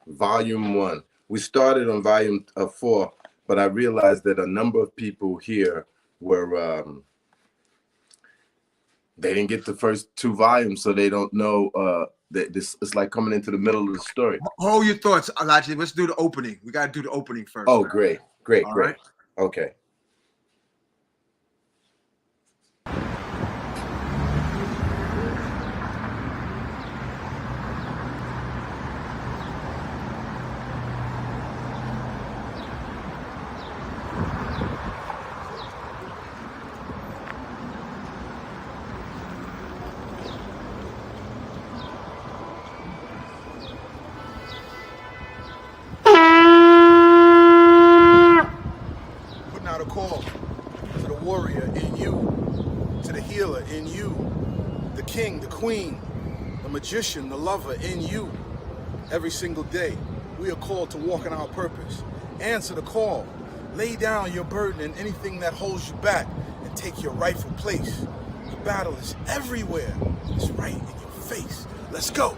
Volume 1. We started on volume 4, but I realized that a number of people here were they didn't get the first 2 volumes, so they don't know that this is like coming into the middle of the story. Hold your thoughts, Elijah. Let's do the opening. We gotta do the opening first. Oh, great. All right. Okay. Putting out a call to the warrior in you, to the healer in you, the king, the queen, the magician, the lover in you. Every single day, we are called to walk in our purpose. Answer the call. Lay down your burden and anything that holds you back and take your rightful place. The battle is everywhere. It's right in your face. Let's go.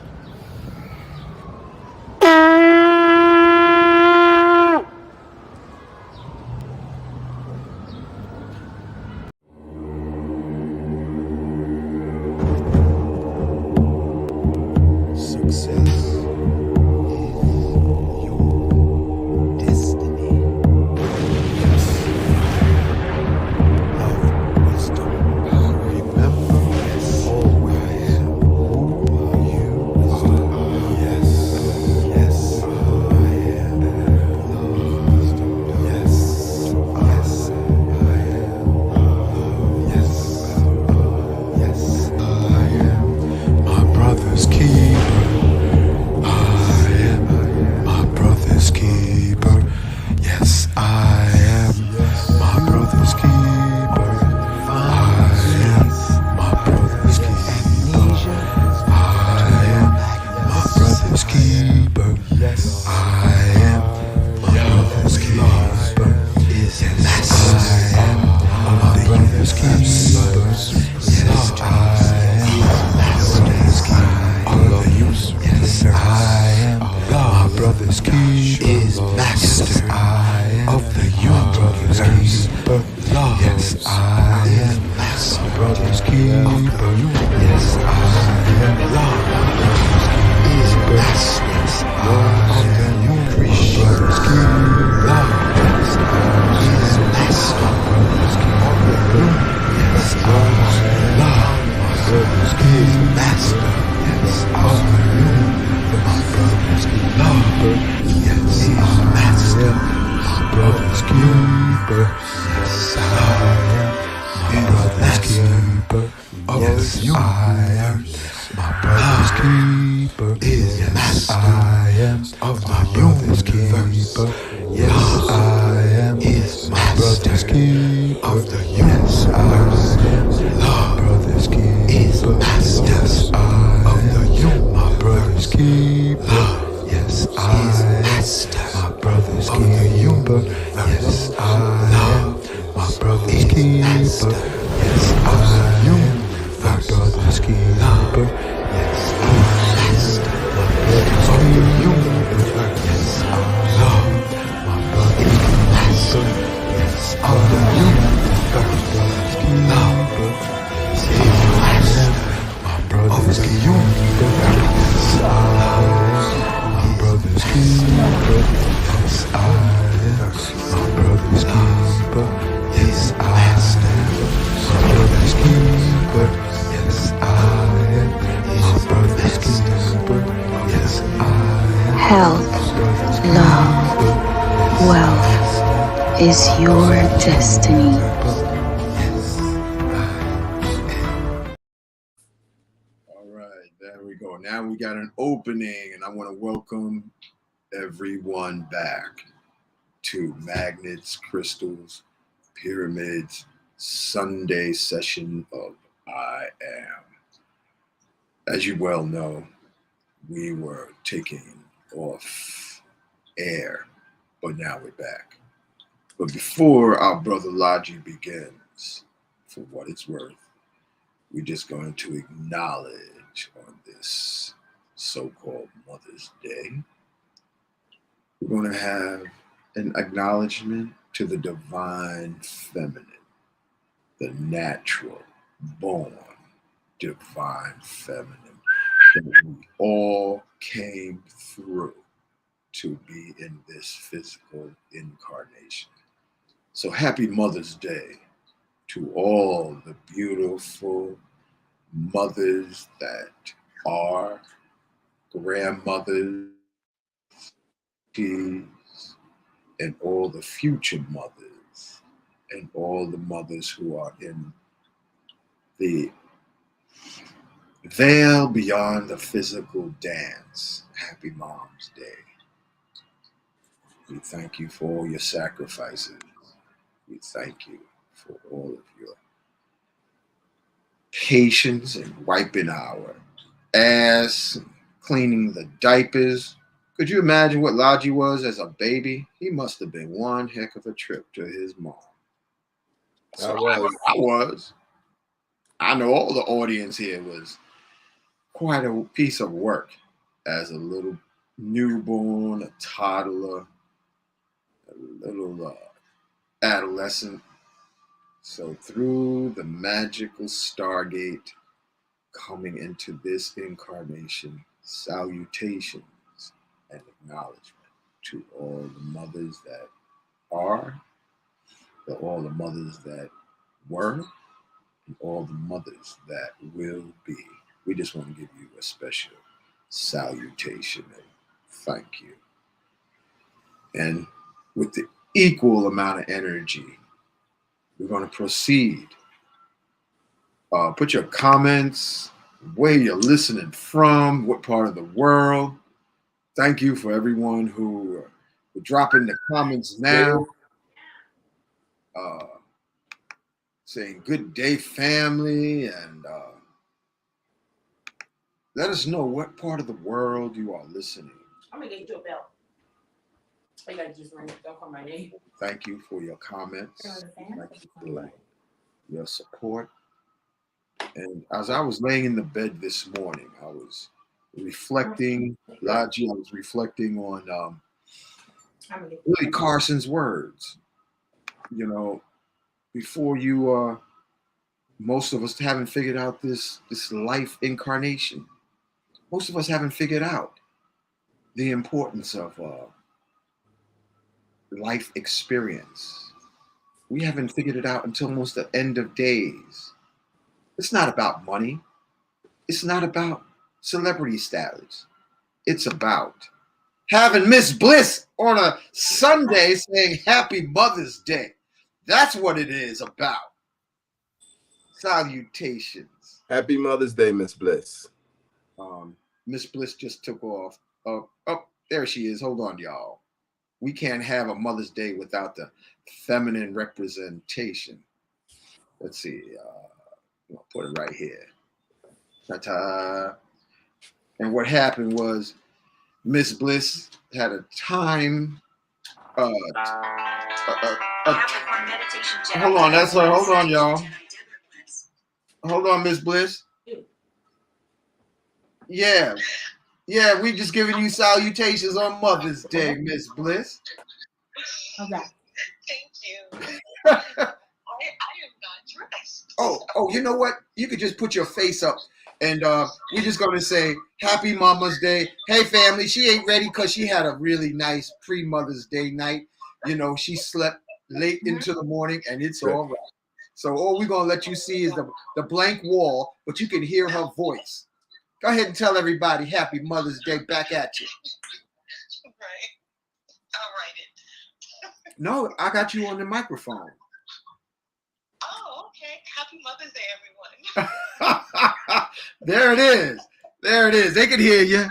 Is your destiny. All right, there we go. Now we got an opening, and I want to welcome everyone back to Magnets, Crystals, Pyramids, Sunday session of I Am. As you well know, we were taking off air, but now we're back. But before our brother Logi begins, for what it's worth, we're just going to acknowledge on this so-called Mother's Day We're going to have an acknowledgement to the divine feminine, the natural, born, divine feminine that we all came through to be in this physical incarnation. So happy Mother's Day to all the beautiful mothers that are grandmothers, aunties, and all the future mothers, and all the mothers who are in the veil beyond the physical dance. Happy Mom's Day. We thank you for all your sacrifices. We thank you for all of your patience and wiping our ass, cleaning the diapers. Could you imagine what Logi was as a baby? He must have been one heck of a trip to his mom. So I was. I know all the audience here was quite a piece of work as a little newborn, a toddler, a little adolescent. So through the magical stargate coming into this incarnation, salutations and acknowledgement to all the mothers that are, to all the mothers that were, and all the mothers that will be. We just want to give you a special salutation and thank you. And with the equal amount of energy, we're going to proceed. Put your comments, where you're listening from, what part of the world. Thank you for everyone who are dropping the comments now. Saying good day, family, and let us know what part of the world you are listening. I'm gonna get you a belt. I gotta just don't call my name. Thank you for your comments. Thank you for your support. And as I was laying in the bed this morning, I was reflecting, Laji, I was reflecting on Willie Carson's words. You know, before you, most of us haven't figured out this life incarnation. Most of us haven't figured out the importance of life experience. We haven't figured it out until almost the end of days. It's not about money. It's not about celebrity status. It's about having Miss Bliss on a Sunday saying Happy Mother's Day. That's what it is about. Salutations. Happy Mother's Day, Miss Bliss. Miss Bliss just took off. Oh, there she is. Hold on, y'all. We can't have a Mother's Day without the feminine representation. Let's see. I'll put it right here. Ta-ta. And what happened was Miss Bliss had a time. Hold on, that's her. Hold on, y'all. Hold on, Miss Bliss. Yeah, we just giving you salutations on Mother's Day, Miss Bliss. Okay. Thank you. I am not dressed. Oh, you know what? You could just put your face up, and we're just gonna say Happy Mama's Day. Hey, family, she ain't ready because she had a really nice pre-Mother's Day night. You know, she slept late into the morning, and it's all right. So all we're gonna let you see is the blank wall, but you can hear her voice. Go ahead and tell everybody Happy Mother's Day back at you. Right. I'll write it. No, I got you on the microphone. Oh, okay. Happy Mother's Day, everyone. There it is. There it is. They can hear you.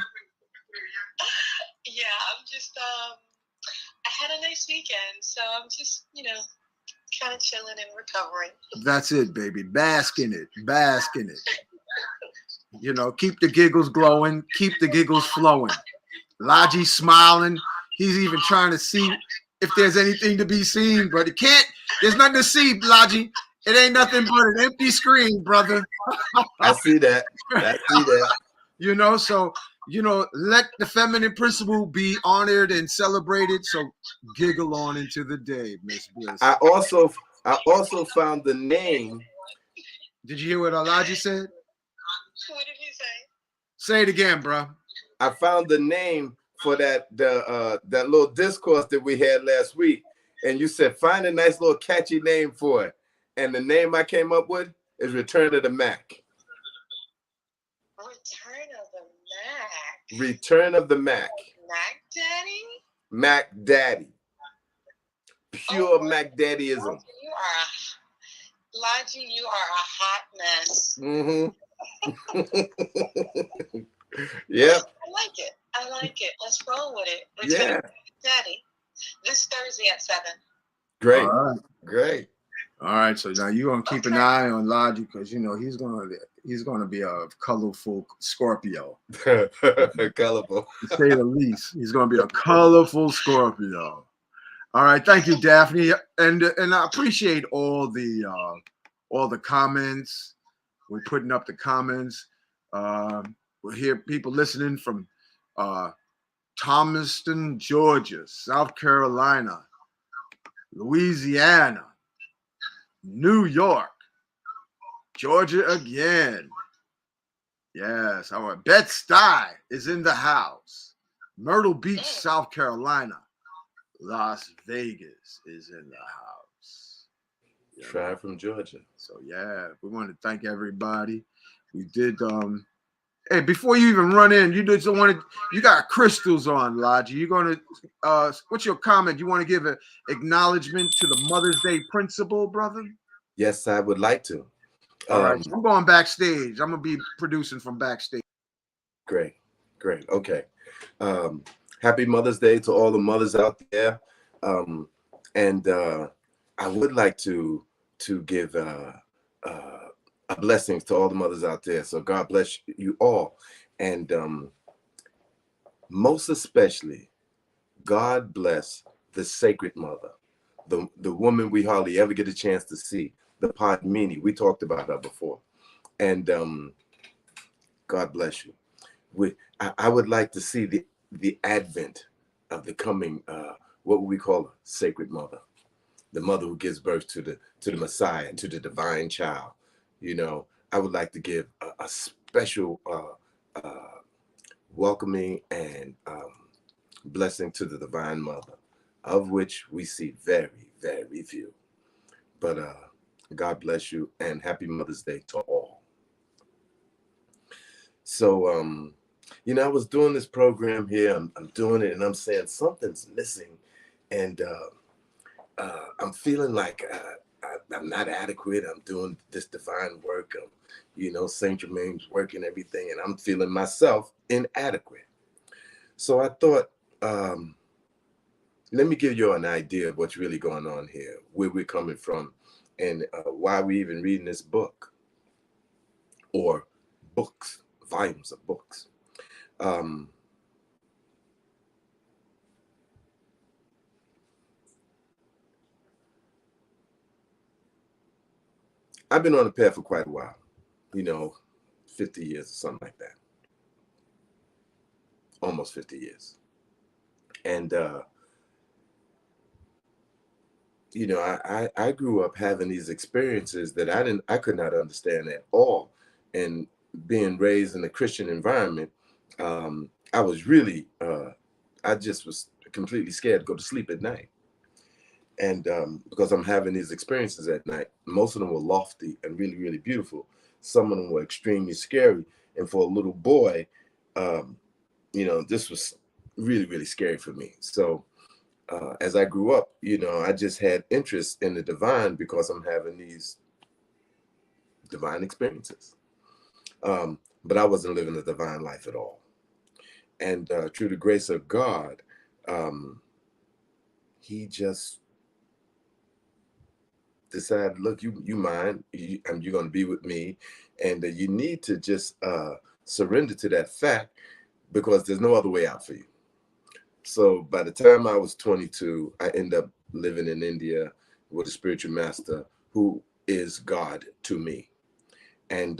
Yeah, I'm just, I had a nice weekend, so I'm just, kind of chilling and recovering. That's it, baby. Bask in it. Bask in it. You know, keep the giggles glowing. Keep the giggles flowing. Laji's smiling. He's even trying to see if there's anything to be seen, but it can't. There's nothing to see, Laji. It ain't nothing but an empty screen, brother. I see that. I see that. You know, so you know, let the feminine principle be honored and celebrated. So giggle on into the day, Miss Bliss. I also found the name. Did you hear what Elijah said? What did he say? Say it again, bro. I found the name for that little discourse that we had last week, and you said find a nice little catchy name for it, and the name I came up with is Return of the Mac. Return of the Mac. Return of the Mac. Mac Daddy? Mac Daddy. Pure Mac Daddyism. You are, Laji, you are a hot mess. Yeah. I like it. I like it. Let's roll with it. Yeah. Daddy. This Thursday at 7. Great. All right. Great. All right. So now you're gonna keep an eye on Logic because you know he's gonna be a colorful Scorpio. Colorful. To say the least. He's gonna be a colorful Scorpio. All right. Thank you, Daphne. And I appreciate all the comments. We're putting up the comments. We hear people listening from Thomaston, Georgia, South Carolina, Louisiana, New York, Georgia again. Yes, our Bed-Stuy is in the house. Myrtle Beach, South Carolina. Las Vegas is in the house. Try from Georgia. So yeah, we want to thank everybody. We did hey, before you even run in, you got crystals on, Lodgy. You're gonna what's your comment? You want to give an acknowledgement to the Mother's Day principle, brother? Yes, I would like to. All right, so I'm going backstage. I'm gonna be producing from backstage. Great. Okay. Happy Mother's Day to all the mothers out there. And I would like to give a blessings to all the mothers out there. So God bless you all. And most especially, God bless the sacred mother, the woman we hardly ever get a chance to see, the Padmini. We talked about her before. And God bless you. I would like to see the advent of the coming, what would we call her? Sacred mother. The mother who gives birth to the Messiah, to the divine child. You know, I would like to give a special welcoming and blessing to the divine mother, of which we see very, very few. But God bless you and happy Mother's Day to all. So, you know, I was doing this program here. I'm doing it and I'm saying something's missing. And I'm feeling like I'm not adequate. I'm doing this divine work. You know, Saint Germain's work and everything. And I'm feeling myself inadequate. So I thought, let me give you an idea of what's really going on here, where we're coming from, and why we're even reading this book, or books, volumes of books. I've been on the path for quite a while, you know, 50 years or something like that. Almost 50 years. And, you know, I grew up having these experiences that I could not understand at all. And being raised in a Christian environment, I was really, I just was completely scared to go to sleep at night. And because I'm having these experiences at night, most of them were lofty and really, really beautiful. Some of them were extremely scary. And for a little boy, you know, this was really, really scary for me. So as I grew up, you know, I just had interest in the divine because I'm having these divine experiences. But I wasn't living a divine life at all. And through the grace of God, he just decided, look, you mine, and you're going to be with me. And you need to just surrender to that fact because there's no other way out for you. So by the time I was 22, I ended up living in India with a spiritual master who is God to me. And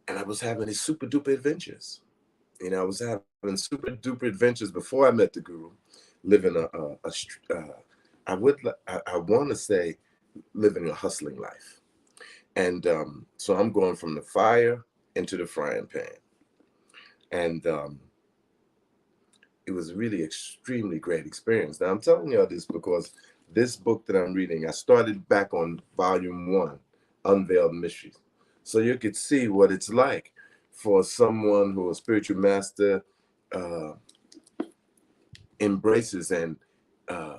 And I was having these super duper adventures. You know, I was having super duper adventures before I met the guru, living I want to say living a hustling life. And so I'm going from the fire into the frying pan. And it was a really extremely great experience. Now I'm telling you all this because this book that I'm reading, I started back on volume 1, Unveiled Mysteries. So you could see what it's like for someone who a spiritual master uh, embraces and uh,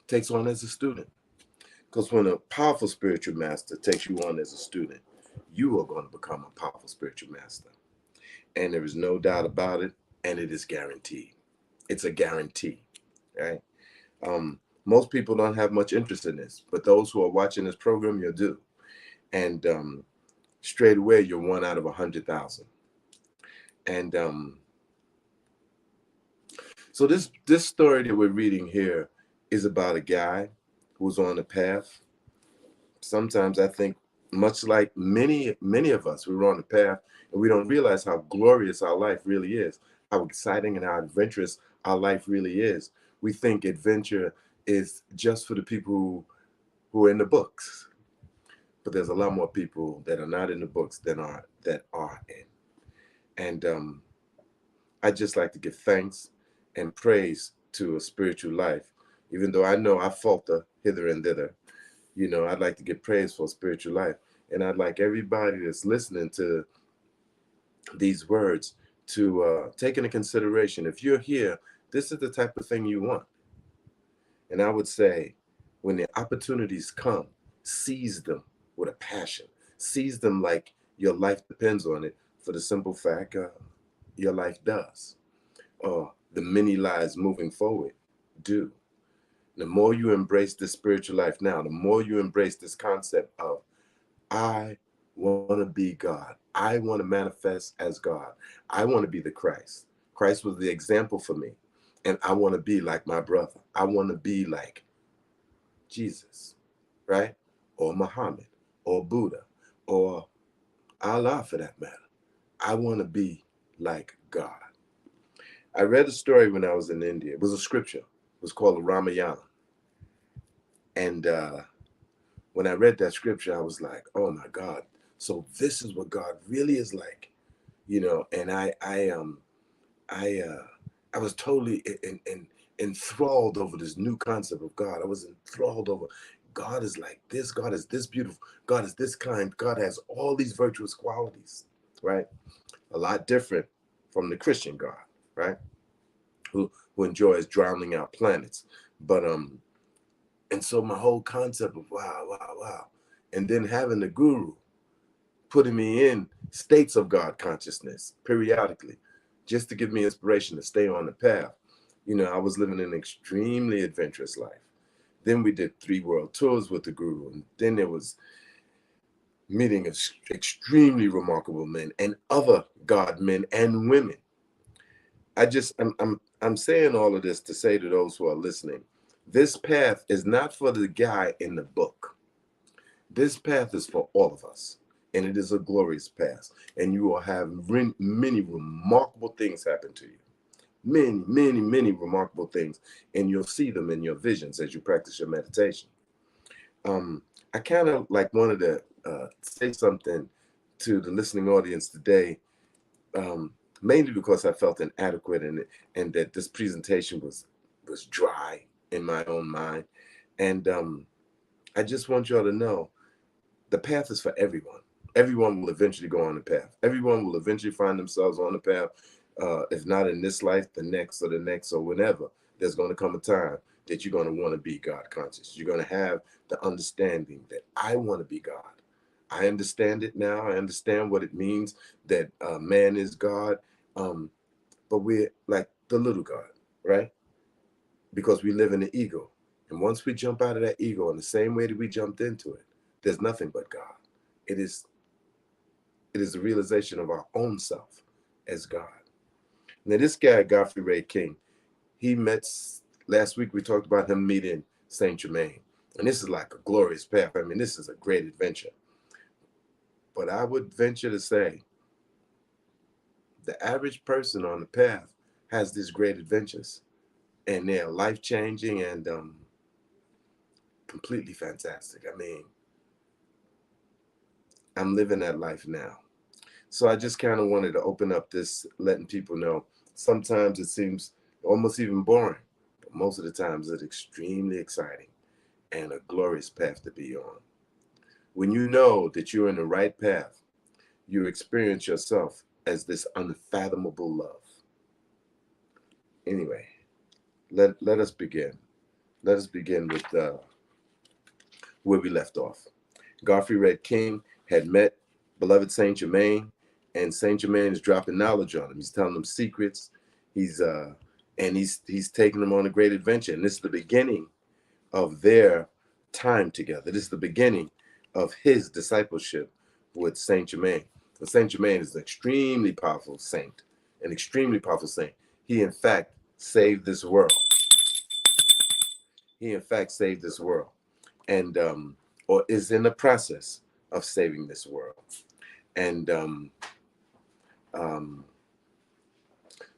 takes on as a student. Because when a powerful spiritual master takes you on as a student, you are going to become a powerful spiritual master. And there is no doubt about it, and it is guaranteed. It's a guarantee, right? Most people don't have much interest in this, but those who are watching this program, you do. And straight away, you're 1 out of 100,000. And so this story that we're reading here is about a guy who's on a path. Sometimes I think, much like many of us, we were on the path and we don't realize how glorious our life really is, how exciting and how adventurous our life really is. We think adventure is just for the people who are in the books, but there's a lot more people that are not in the books than that are in. And I just like to give thanks and praise to a spiritual life, even though I know I falter hither and thither. You know, I'd like to give praise for spiritual life. And I'd like everybody that's listening to these words to take into consideration. If you're here, this is the type of thing you want. And I would say, when the opportunities come, seize them with a passion. Seize them like your life depends on it, for the simple fact your life does. Or the many lives moving forward do. The more you embrace this spiritual life now, the more you embrace this concept of, I want to be God. I want to manifest as God. I want to be the Christ. Christ was the example for me. And I want to be like my brother. I want to be like Jesus, right? Or Muhammad, or Buddha, or Allah for that matter. I want to be like God. I read a story when I was in India. It was a scripture. It was called the Ramayana. And when I read that scripture, I was like, oh my God. So this is what God really is like, you know. And I was totally enthralled over this new concept of God. I was enthralled over God is like this. God is this beautiful. God is this kind. God has all these virtuous qualities, right? A lot different from the Christian God, right? Who enjoys drowning out planets. But and so my whole concept of wow, and then having the guru putting me in states of God consciousness periodically, just to give me inspiration to stay on the path. You know, I was living an extremely adventurous life. Then we did 3 world tours with the guru, and then there was meeting extremely remarkable men and other God men and women. I'm saying all of this to say to those who are listening, this path is not for the guy in the book. This path is for all of us, and it is a glorious path. And you will have many remarkable things happen to you. Many remarkable things, and you'll see them in your visions as you practice your meditation. I kind of like wanted to say something to the listening audience today, mainly because I felt inadequate and that this presentation was dry in my own mind. And I just want y'all to know the path is for everyone. Everyone will eventually go on the path. Everyone will eventually find themselves on the path. If not in this life, the next or the next or whenever, there's going to come a time that you're going to want to be God conscious. You're going to have the understanding that I want to be God. I understand it now. I understand what it means that man is God. But we're like the little God, right? Because we live in the ego. And once we jump out of that ego in the same way that we jumped into it, there's nothing but God. It is the realization of our own self as God. Now, this guy, Godfrey Ray King, he met, last week we talked about him meeting Saint Germain. And this is like a glorious path. I mean, this is a great adventure. But I would venture to say the average person on the path has these great adventures, and they're life-changing and completely fantastic. I mean, I'm living that life now. So I just kind of wanted to open up this, letting people know sometimes it seems almost even boring, but most of the times it's extremely exciting and a glorious path to be on. When you know that you're in the right path, you experience yourself as this unfathomable love. Anyway, let us begin. Let us begin with where we left off. Godfrey Red King had met beloved Saint Germain, and Saint Germain is dropping knowledge on him. He's telling him secrets. He's taking them on a great adventure. And this is the beginning of their time together. This is the beginning of his discipleship with Saint Germain. But Saint Germain is an extremely powerful saint, an extremely powerful saint. He, in fact, saved this world. He, in fact, saved this world, and or is in the process of saving this world. And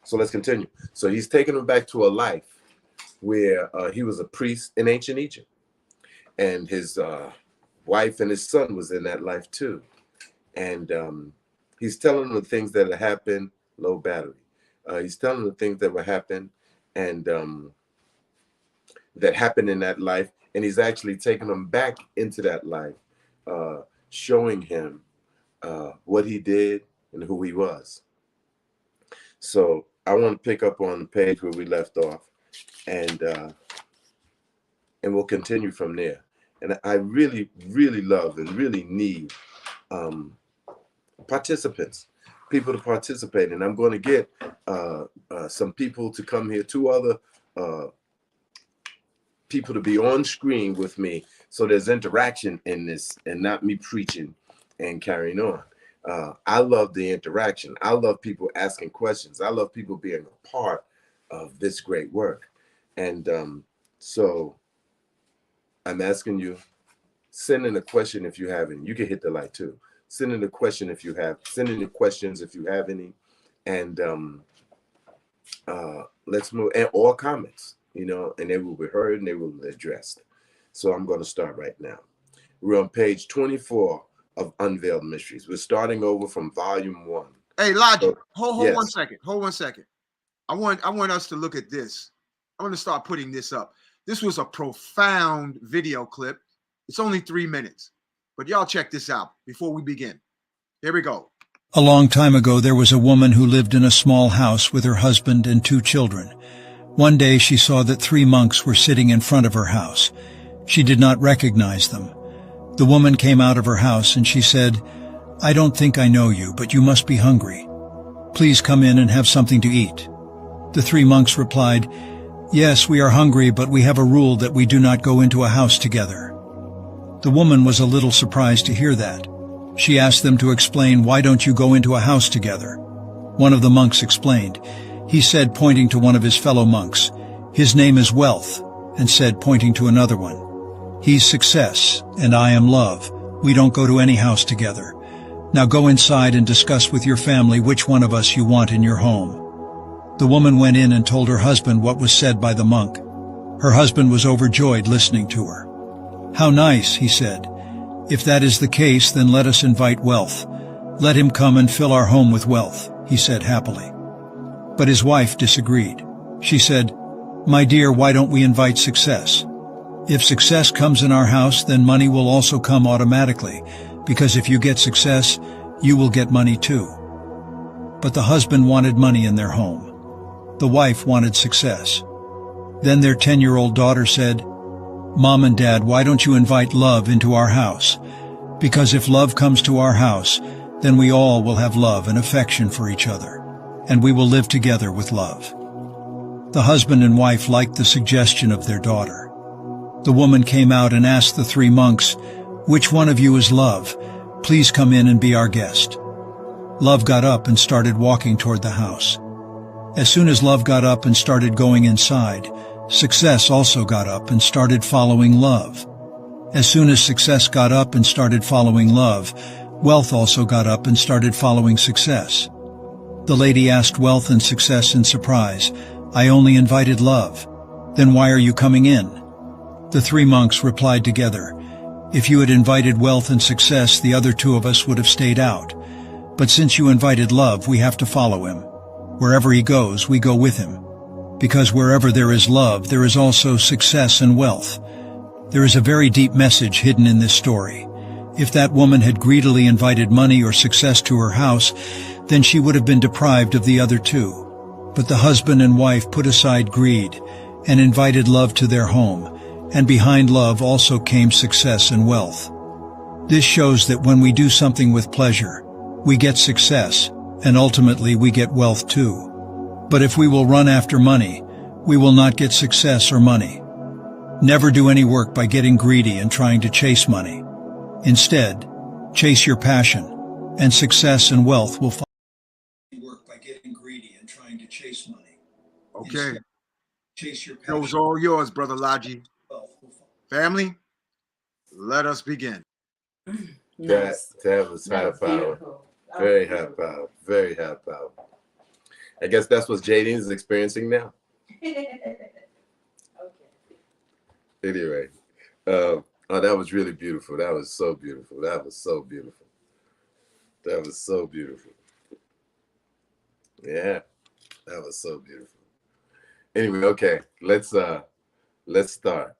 so let's continue. So he's taking him back to a life where he was a priest in ancient Egypt, and his wife and his son was in that life too. And he's telling them the things that had happened. Low battery. He's telling them the things that would happen, and that happened in that life. And he's actually taking them back into that life, showing him what he did and who he was. So I want to pick up on the page where we left off, and we'll continue from there. And I really, really love and really need participants, people to participate. And I'm going to get some people to come here, two other people to be on screen with me, so there's interaction in this and not me preaching and carrying on. I love the interaction. I love people asking questions. I love people being a part of this great work. And so I'm asking you, send in a question if you have any. You can hit the like too. Send in a question if you have. Send in the questions if you have any. And let's move, and or comments, you know, and they will be heard and they will be addressed. So I'm going to start right now. We're on page 24 of Unveiled Mysteries. We're starting over from volume 1. Hey, Logic, So, hold yes. 1 second. Hold 1 second. I want us to look at this. I'm going to start putting this up. This was a profound video clip. It's only 3 minutes, but y'all check this out before we begin. Here we go. A long time ago, there was a woman who lived in a small house with her husband and 2 children. One day she saw that 3 monks were sitting in front of her house. She did not recognize them. The woman came out of her house and she said, "I don't think I know you, but you must be hungry. Please come in and have something to eat." The 3 monks replied, "Yes, we are hungry, but we have a rule that we do not go into a house together." The woman was a little surprised to hear that. She asked them to explain, "Why don't you go into a house together?" One of the monks explained. He said, pointing to one of his fellow monks, "His name is Wealth," and said, pointing to another one, "He's Success, and I am Love. We don't go to any house together. Now go inside and discuss with your family which one of us you want in your home." The woman went in and told her husband what was said by the monk. Her husband was overjoyed listening to her. "How nice," he said. "If that is the case, then let us invite Wealth. Let him come and fill our home with wealth," he said happily. But his wife disagreed. She said, "My dear, why don't we invite Success? If Success comes in our house, then money will also come automatically, because if you get Success, you will get money too." But the husband wanted money in their home. The wife wanted Success. Then their 10-year-old daughter said, "Mom and Dad, why don't you invite Love into our house? Because if Love comes to our house, then we all will have love and affection for each other, and we will live together with love." The husband and wife liked the suggestion of their daughter. The woman came out and asked the 3 monks, "Which one of you is Love? Please come in and be our guest." Love got up and started walking toward the house. As soon as Love got up and started going inside, Success also got up and started following Love. As soon as Success got up and started following Love, Wealth also got up and started following Success. The lady asked Wealth and Success in surprise, "I only invited love. Then why are you coming in?" The three monks replied together, "If you had invited Wealth and Success, the other two of us would have stayed out. But since you invited love, we have to follow him. Wherever he goes, we go with him. Because wherever there is love, there is also success and wealth." There is a very deep message hidden in this story. If that woman had greedily invited money or success to her house, then she would have been deprived of the other two. But the husband and wife put aside greed and invited love to their home, and behind love also came success and wealth. This shows that when we do something with pleasure, we get success, and ultimately we get wealth too. But if we will run after money, we will not get success or money. Never do any work by getting greedy and trying to chase money. Instead, chase your passion, and success and wealth will follow. Work by getting greedy and trying to chase money. Okay. Instead, chase your Show's passion. all yours, Brother Laji. Wealth will follow. Family, let us begin. Nice. That was high That's power. beautiful. That Very was high beautiful. power. Very high power. I guess that's what Jaden is experiencing now. Okay. Anyway, oh, that was really beautiful. That was so beautiful. That was so beautiful. That was so beautiful. Yeah, that was so beautiful. Anyway, okay, let's start.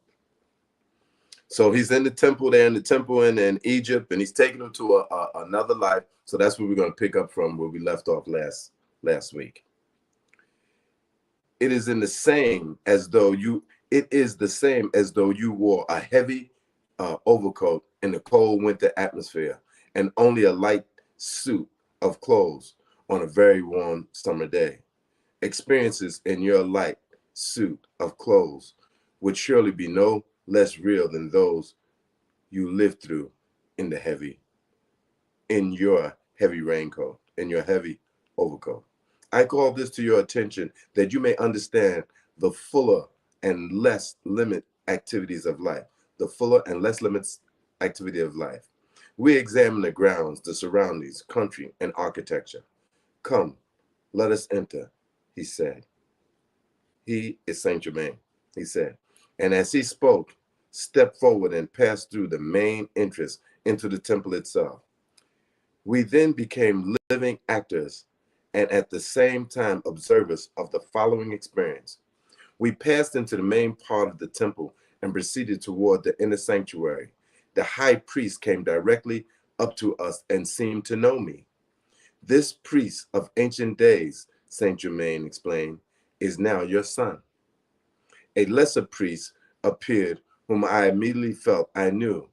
So he's in the temple there in the temple in Egypt, and he's taking him to another life. So that's where we're going to pick up from where we left off last week. It is the same as though you wore a heavy overcoat in the cold winter atmosphere and only a light suit of clothes on a very warm summer day. Experiences in your light suit of clothes would surely be no less real than those you lived through in your heavy raincoat, in your heavy overcoat. I call this to your attention that you may understand the fuller and less limit activities of life, the fuller and less limits activity of life. We examine the grounds, the surroundings, country, and architecture. Come, let us enter, he said. He is Saint Germain, he said. And as he spoke, stepped forward and passed through the main entrance into the temple itself. We then became living actors and at the same time observers of the following experience. We passed into the main part of the temple and proceeded toward the inner sanctuary. The high priest came directly up to us and seemed to know me. This priest of ancient days, Saint Germain explained, is now your son. A lesser priest appeared whom I immediately felt I knew,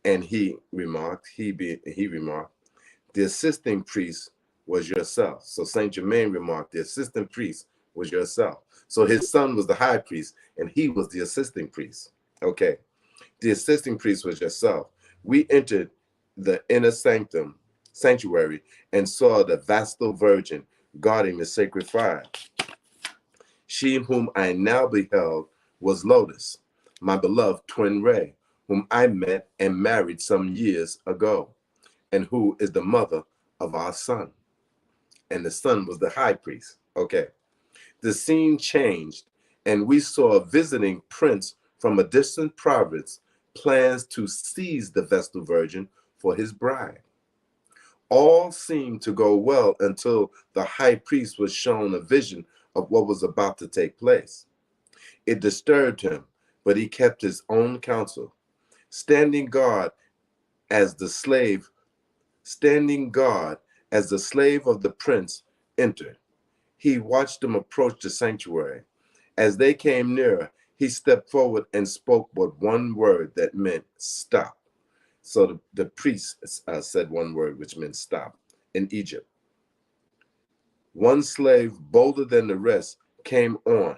and he remarked, the assisting priest was yourself. So Saint Germain remarked, the assistant priest was yourself. So his son was the high priest, and he was the assisting priest. Okay, the assisting priest was yourself. We entered the inner sanctuary, and saw the Vestal Virgin guarding the sacred fire. She whom I now beheld was Lotus, my beloved twin ray, whom I met and married some years ago, and who is the mother of our son. And the son was the high priest. Okay. The scene changed, and we saw a visiting prince from a distant province plans to seize the Vestal Virgin for his bride. All seemed to go well until the high priest was shown a vision of what was about to take place. It disturbed him, but he kept his own counsel, standing guard as the slave of the prince entered. He watched them approach the sanctuary. As they came nearer, he stepped forward and spoke but one word that meant stop. So the priest said one word, which meant stop, in Egypt. One slave, bolder than the rest, came on.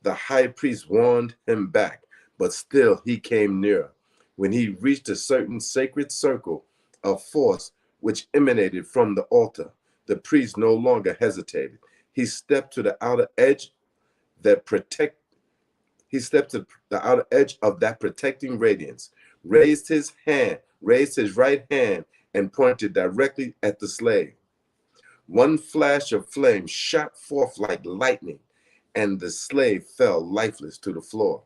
The high priest warned him back, but still he came nearer. When he reached a certain sacred circle of force which emanated from the altar, the priest no longer hesitated. He stepped to the outer edge of that protecting radiance, raised his right hand, and pointed directly at the slave. One flash of flame shot forth like lightning, and the slave fell lifeless to the floor.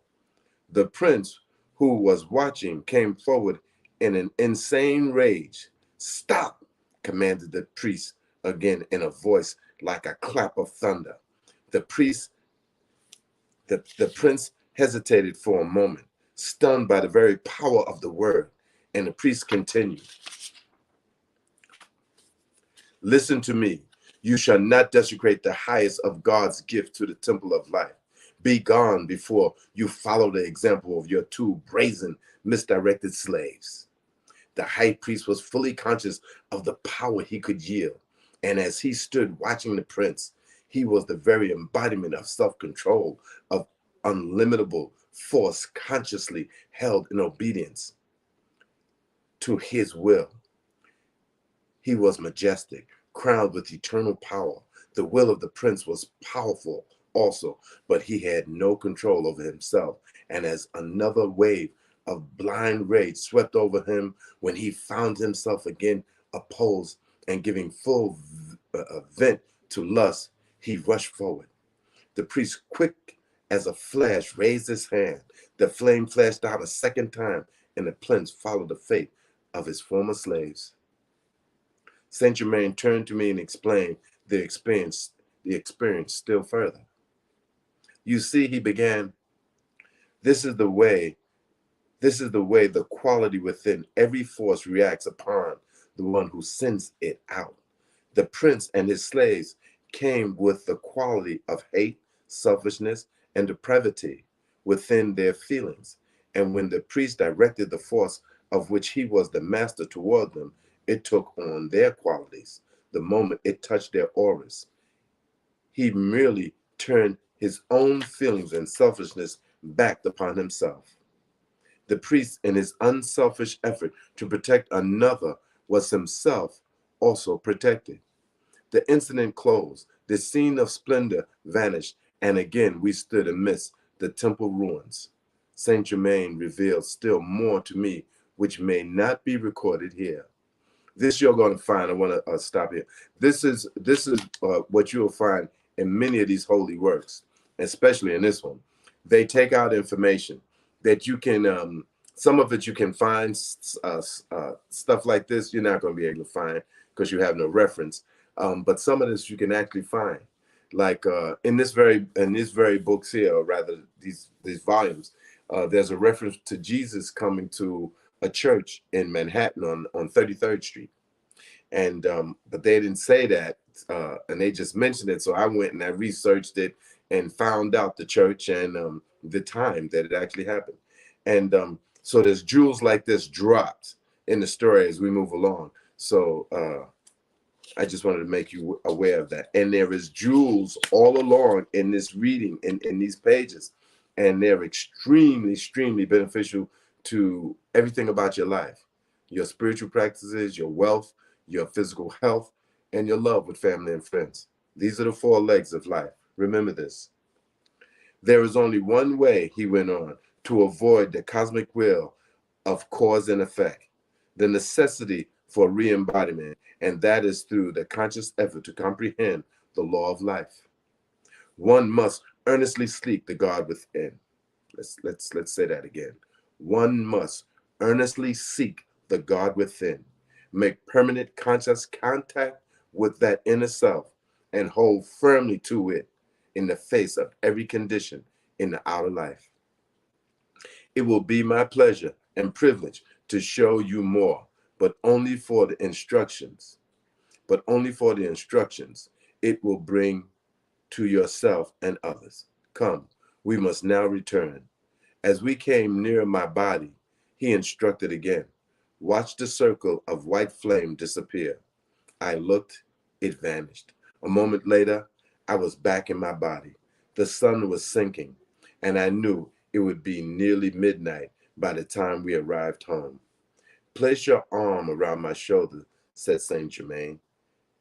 The prince, who was watching, came forward in an insane rage. "Stop!" commanded the priest again in a voice like a clap of thunder. The prince hesitated for a moment, stunned by the very power of the word, and the priest continued, "Listen to me. You shall not desecrate the highest of God's gift to the temple of life. Be gone before you follow the example of your two brazen, misdirected slaves." The high priest was fully conscious of the power he could yield, and as he stood watching the prince, he was the very embodiment of self-control, of unlimitable force consciously held in obedience to his will. He was majestic, crowned with eternal power. The will of the prince was powerful also, but he had no control over himself. And as another wave of blind rage swept over him, when he found himself again opposed and giving full vent to lust, he rushed forward. The priest, quick as a flash, raised his hand. The flame flashed out a second time, and the prince followed the fate of his former slaves. Saint Germain turned to me and explained the experience still further. "You see," he began, this is the way the quality within every force reacts upon the one who sends it out. The prince and his slaves came with the quality of hate, selfishness, and depravity within their feelings. And when the priest directed the force of which he was the master toward them, it took on their qualities the moment it touched their auras. He merely turned his own feelings and selfishness back upon himself. The priest, in his unselfish effort to protect another, was himself also protected. The incident closed, the scene of splendor vanished, and again we stood amidst the temple ruins. Saint Germain revealed still more to me, which may not be recorded here. This you're going to find. I want to stop here. This is what you'll find in many of these holy works, especially in this one. They take out information that you can. Some of it you can find. Stuff like this you're not going to be able to find because you have no reference. But some of this you can actually find, like in this very books here, or rather these volumes. There's a reference to Jesus coming to a church in Manhattan on 33rd Street. And but they didn't say that, and they just mentioned it. So I went and I researched it and found out the church and the time that it actually happened. And so there's jewels like this dropped in the story as we move along. So I just wanted to make you aware of that. And there is jewels all along in this reading, in these pages. And they're extremely, extremely beneficial to everything about your life, your spiritual practices, your wealth, your physical health, and your love with family and friends. These are the four legs of life. Remember this. There is only one way, he went on, to avoid the cosmic will of cause and effect, the necessity for re-embodiment, and that is through the conscious effort to comprehend the law of life. One must earnestly seek the God within. Let's say that again. One must earnestly seek the God within, make permanent conscious contact with that inner self, and hold firmly to it in the face of every condition in the outer life. It will be my pleasure and privilege to show you more, but only for the instructions. But only for the instructions it will bring to yourself and others. Come, we must now return. As we came near my body, he instructed again. Watch the circle of white flame disappear. I looked, it vanished. A moment later, I was back in my body. The sun was sinking, and I knew it would be nearly midnight by the time we arrived home. Place your arm around my shoulder, said Saint Germain,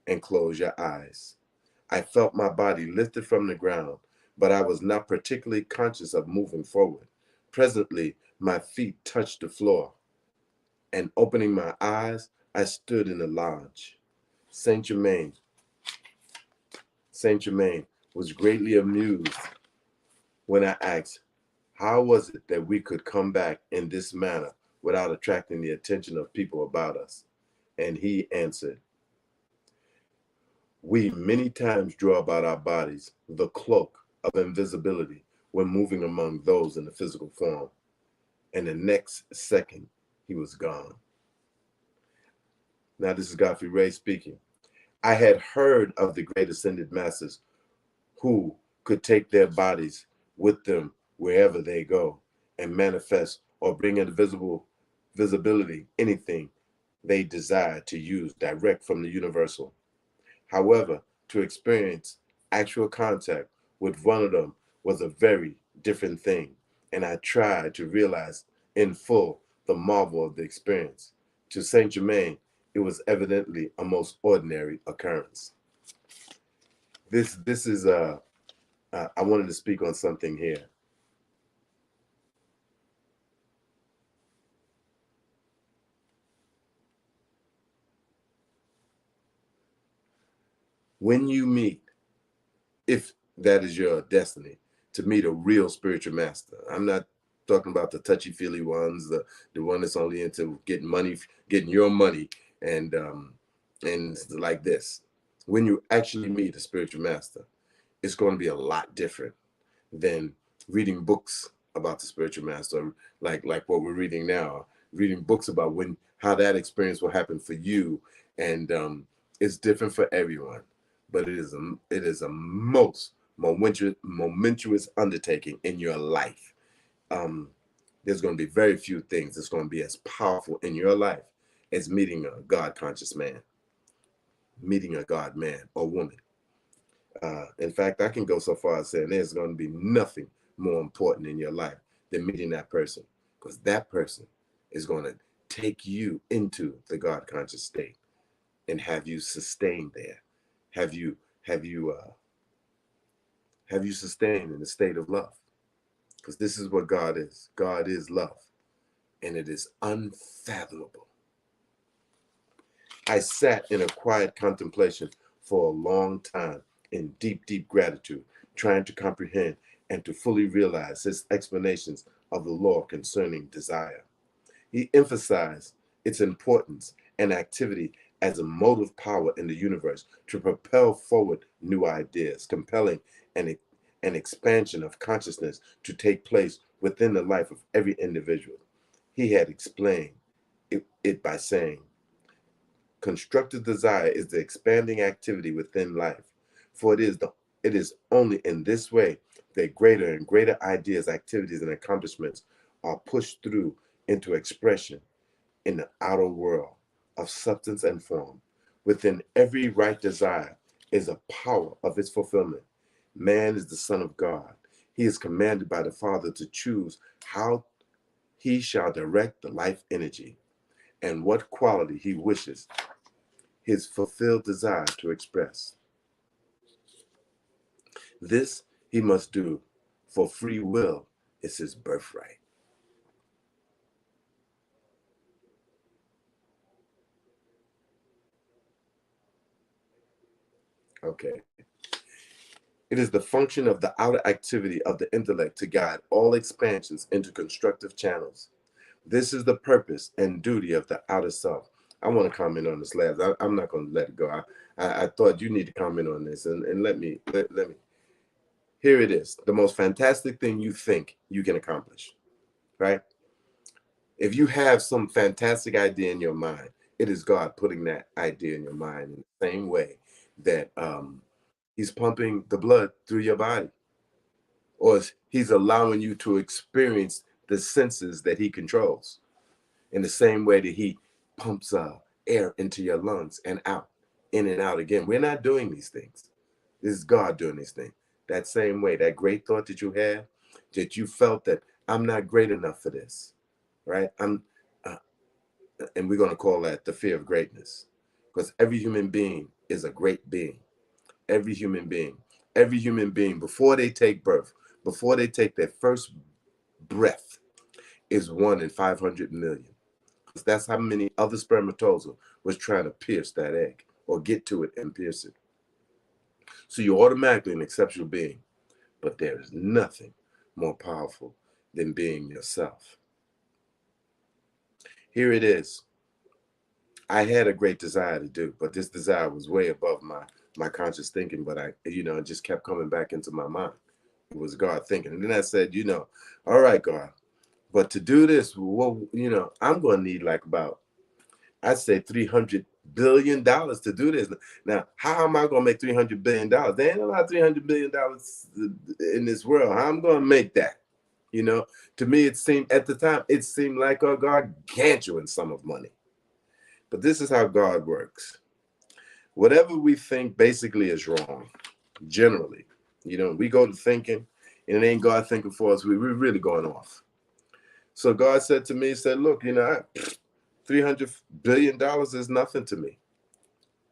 and close your eyes. I felt my body lifted from the ground, but I was not particularly conscious of moving forward. Presently, my feet touched the floor, and opening my eyes, I stood in the lodge. Saint Germain was greatly amused when I asked, how was it that we could come back in this manner without attracting the attention of people about us? And he answered, we many times draw about our bodies the cloak of invisibility when moving among those in the physical form. And the next second, he was gone. Now, this is Godfrey Ray speaking. I had heard of the great ascended masters who could take their bodies with them wherever they go and manifest or bring into visibility anything they desire to use direct from the universal. However, to experience actual contact with one of them was a very different thing, and I tried to realize in full the marvel of the experience. To Saint Germain, it was evidently a most ordinary occurrence. This is I wanted to speak on something here. When you meet, if that is your destiny, to meet a real spiritual master. I'm not talking about the touchy-feely ones, the one that's only into getting money, getting your money, and like this. When you actually meet a spiritual master, it's going to be a lot different than reading books about the spiritual master, like what we're reading now, reading books about how that experience will happen for you, and it's different for everyone, but it is a most momentous undertaking in your life. There's going to be very few things that's going to be as powerful in your life as meeting a God conscious man, meeting a God man or woman. In fact, I can go so far as saying there's going to be nothing more important in your life than meeting that person, because that person is going to take you into the God conscious state and have you sustained there. Have you sustained in the state of love? Because this is what God is. God is love, and it is unfathomable. I sat in a quiet contemplation for a long time in deep, deep gratitude, trying to comprehend and to fully realize his explanations of the law concerning desire. He emphasized its importance and activity as a motive power in the universe to propel forward new ideas, compelling an expansion of consciousness to take place within the life of every individual. He had explained it by saying, constructive desire is the expanding activity within life, for it is only in this way that greater and greater ideas, activities, and accomplishments are pushed through into expression in the outer world of substance and form. Within every right desire is a power of its fulfillment. Man is the Son of God. He is commanded by the Father to choose how he shall direct the life energy and what quality he wishes his fulfilled desire to express. This he must do, for free will is his birthright. Okay. It is the function of the outer activity of the intellect to guide all expansions into constructive channels. This is the purpose and duty of the outer self. I want to comment on this last. I'm not going to let it go. I thought you need to comment on this, and let me. Here it is. The most fantastic thing you think you can accomplish, right? If you have some fantastic idea in your mind, it is God putting that idea in your mind in the same way that he's pumping the blood through your body, or he's allowing you to experience the senses that he controls in the same way that he pumps air into your lungs and out, in and out again. We're not doing these things. This is God doing these things. That same way, that great thought that you had, that you felt that I'm not great enough for this, right? Uh, and we're going to call that the fear of greatness, because every human being is a great being. Every human being, before they take birth, before they take their first breath, is 1 in 500 million. That's how many other spermatozoa was trying to pierce that egg or get to it and pierce it. So you're automatically an exceptional being, but there is nothing more powerful than being yourself. Here it is. I had a great desire to do, but this desire was way above my conscious thinking, but it just kept coming back into my mind. It was God thinking. And then I said, all right, God, but to do this, well, I'm going to need like about, I'd say $300 billion to do this. Now, how am I going to make $300 billion? There ain't a lot of $300 billion in this world. How am I going to make that? To me, at the time, it seemed like a gargantuan sum of money. But this is how God works. Whatever we think basically is wrong, generally. We go to thinking, and it ain't God thinking for us. We're really going off. So God said to me, he said, look, $300 billion is nothing to me.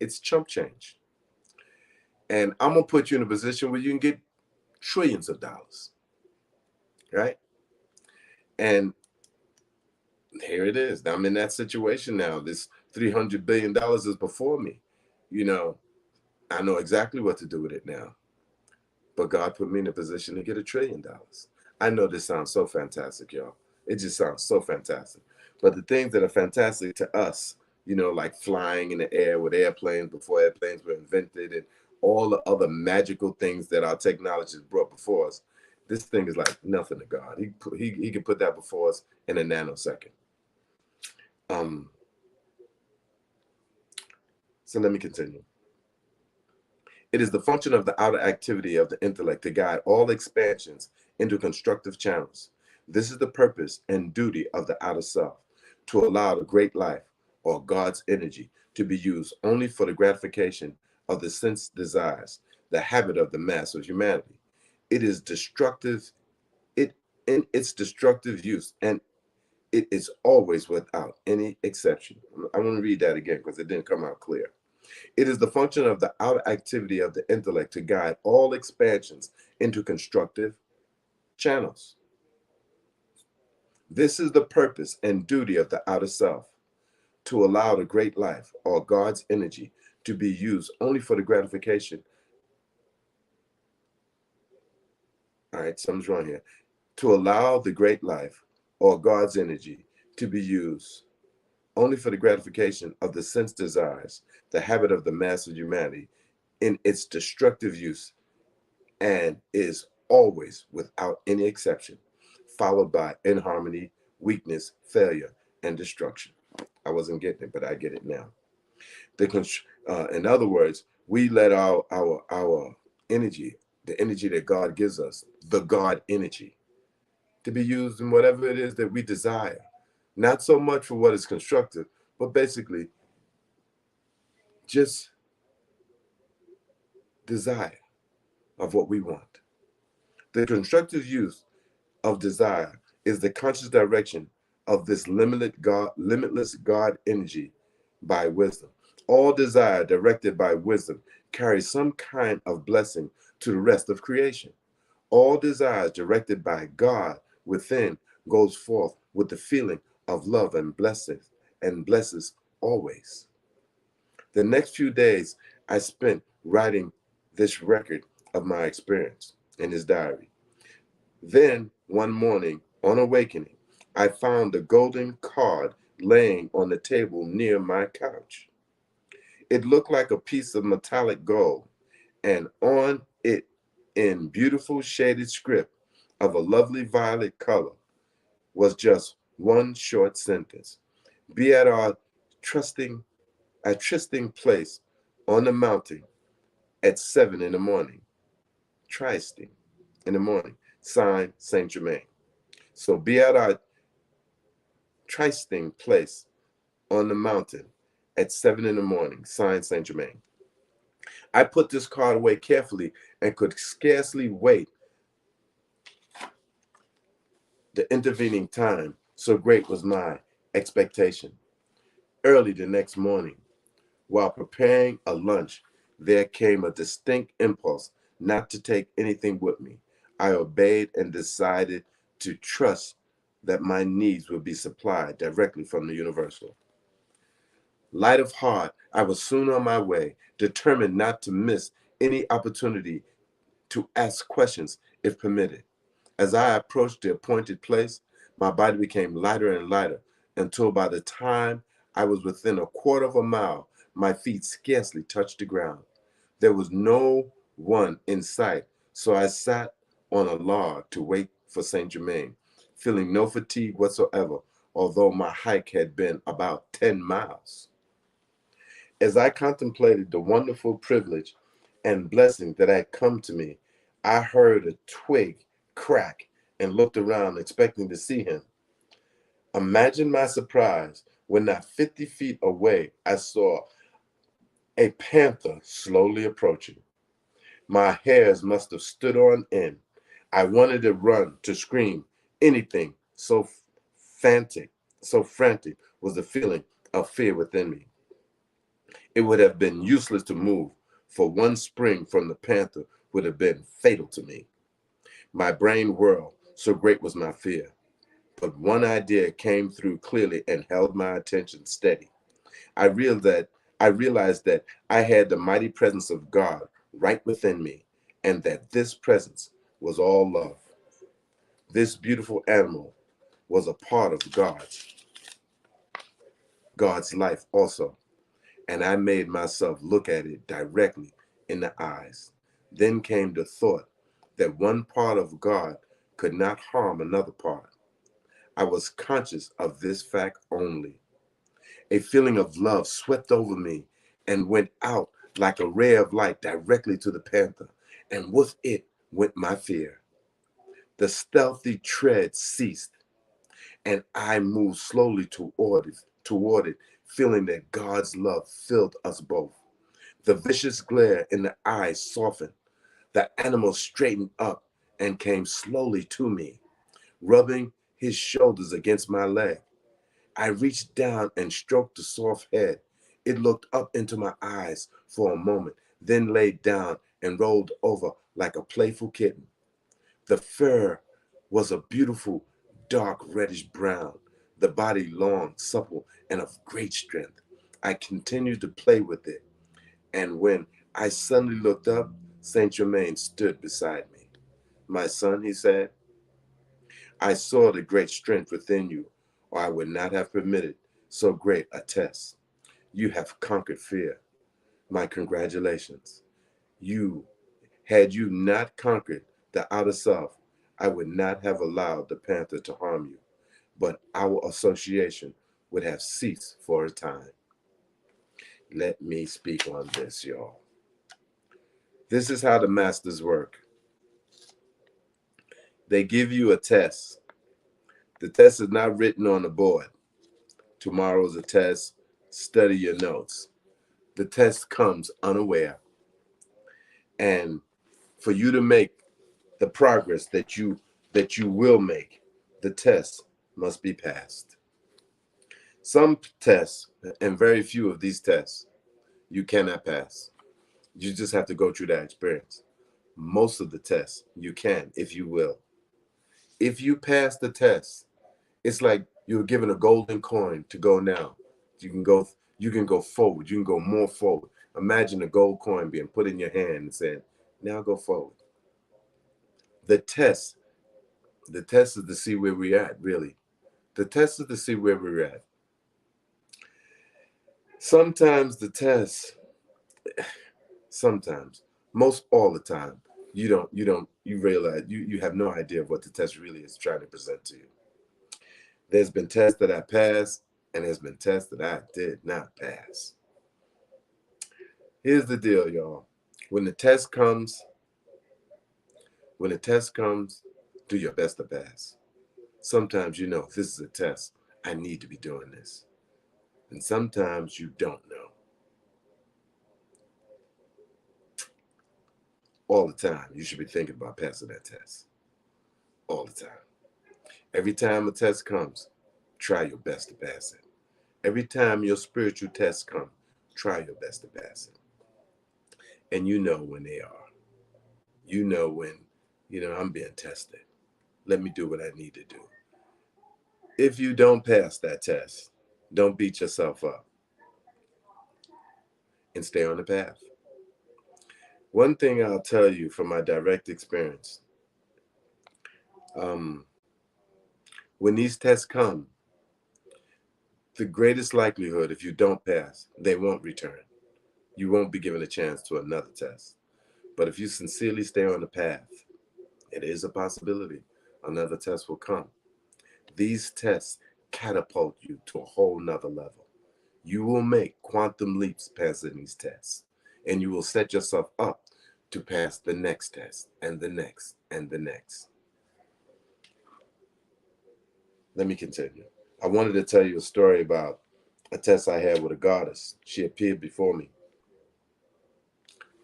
It's chump change. And I'm going to put you in a position where you can get trillions of dollars. Right? And here it is. I'm in that situation now. This $300 billion is before me. I know exactly what to do with it now. But God put me in a position to get $1 trillion. I know this sounds so fantastic, y'all. It just sounds so fantastic. But the things that are fantastic to us, like flying in the air with airplanes before airplanes were invented and all the other magical things that our technology has brought before us, this thing is like nothing to God. He can put that before us in a nanosecond. So let me continue. It is the function of the outer activity of the intellect to guide all expansions into constructive channels. This is the purpose and duty of the outer self, to allow the great life, or God's energy, to be used only for the gratification of the sense desires, the habit of the mass of humanity. It is destructive, in its destructive use, and it is always without any exception. I want to read that again because it didn't come out clear. It is the function of the outer activity of the intellect to guide all expansions into constructive channels. This is the purpose and duty of the outer self, to allow the great life, or God's energy, to be used only for the gratification. All right, something's wrong here. To allow the great life, or God's energy, to be used only for the gratification of the sense desires, the habit of the mass of humanity, in its destructive use, and is always, without any exception, followed by inharmony, weakness, failure, and destruction. I wasn't getting it, but I get it now. In other words, we let our energy, the energy that God gives us, the God energy, to be used in whatever it is that we desire. Not so much for what is constructive, but basically just desire of what we want. The constructive use of desire is the conscious direction of this limitless God energy by wisdom. All desire directed by wisdom carries some kind of blessing to the rest of creation. All desires directed by God within goes forth with the feeling of love and blesses always. The next few days I spent writing this record of my experience in his diary. Then, one morning, on awakening, I found the golden card laying on the table near my couch. It looked like a piece of metallic gold, and on it, in beautiful shaded script of a lovely violet color, was just one short sentence. Be at our trusting place on the mountain at 7 in the morning. Trysting in the morning. Signed, Saint Germain. So be at our trysting place on the mountain at 7 in the morning. Signed, Saint Germain. I put this card away carefully and could scarcely wait the intervening time, so great was my expectation. Early the next morning, while preparing a lunch, there came a distinct impulse not to take anything with me. I obeyed and decided to trust that my needs would be supplied directly from the universal. Light of heart, I was soon on my way, determined not to miss any opportunity to ask questions if permitted. As I approached the appointed place, my body became lighter and lighter until by the time I was within a quarter of a mile, my feet scarcely touched the ground. There was no one in sight, so I sat on a log to wait for Saint Germain, feeling no fatigue whatsoever, although my hike had been about 10 miles. As I contemplated the wonderful privilege and blessing that had come to me, I heard a twig crack and looked around expecting to see him. Imagine my surprise when not 50 feet away I saw a panther slowly approaching. My hairs must have stood on end. I wanted to run, to scream, anything. So frantic was the feeling of fear within me. It would have been useless to move, for one spring from the panther would have been fatal to me. My brain whirled, so great was my fear. But one idea came through clearly and held my attention steady. I realized that I had the mighty presence of God right within me, and that this presence was all love. This beautiful animal was a part of God's life also, and I made myself look at it directly in the eyes. Then came the thought that one part of God could not harm another part. I was conscious of this fact only. A feeling of love swept over me and went out like a ray of light directly to the panther, and with it went my fear. The stealthy tread ceased, and I moved slowly toward it, feeling that God's love filled us both. The vicious glare in the eyes softened. The animal straightened up and came slowly to me, rubbing his shoulders against my leg. I reached down and stroked the soft head. It looked up into my eyes for a moment, then laid down and rolled over like a playful kitten. The fur was a beautiful dark reddish brown, the body long, supple, and of great strength. I continued to play with it, and when I suddenly looked up, Saint Germain stood beside me. My son, he said, I saw the great strength within you, or I would not have permitted so great a test. You have conquered fear. My congratulations. You, had you not conquered the outer self, I would not have allowed the panther to harm you, but our association would have ceased for a time. Let me speak on this, y'all. This is how the masters work. They give you a test. The test is not written on the board. Tomorrow's a test. Study your notes. The test comes unaware. And for you to make the progress that you will make, the test must be passed. Some tests, and very few of these tests, you cannot pass. You just have to go through that experience. Most of the tests you can, if you will. If you pass the test, it's like you're given a golden coin to go now. You can go, you can go forward. You can go more forward. Imagine a gold coin being put in your hand and saying, now go forward. The test, the test is to see where we're at, really. The test is to see where we're at. Sometimes the test, sometimes, most all the time, you realize you have no idea of what the test really is trying to present to you. There's been tests that I passed, and there's been tests that I did not pass. Here's the deal, y'all. When the test comes, when the test comes, do your best to pass. Sometimes you know this is a test. I need to be doing this. And sometimes you don't know. All the time, you should be thinking about passing that test. All the time. Every time a test comes, try your best to pass it. Every time your spiritual tests come, try your best to pass it. And you know when they are. You know when, I'm being tested. Let me do what I need to do. If you don't pass that test, don't beat yourself up and stay on the path. One thing I'll tell you from my direct experience, um, when these tests come, the greatest likelihood, if you don't pass, they won't return. You won't be given a chance to another test. But if you sincerely stay on the path, it is a possibility another test will come. These tests catapult you to a whole nother level. You will make quantum leaps passing these tests, and you will set yourself up to pass the next test and the next and the next. Let me continue. I wanted to tell you a story about a test I had with a goddess. She appeared before me.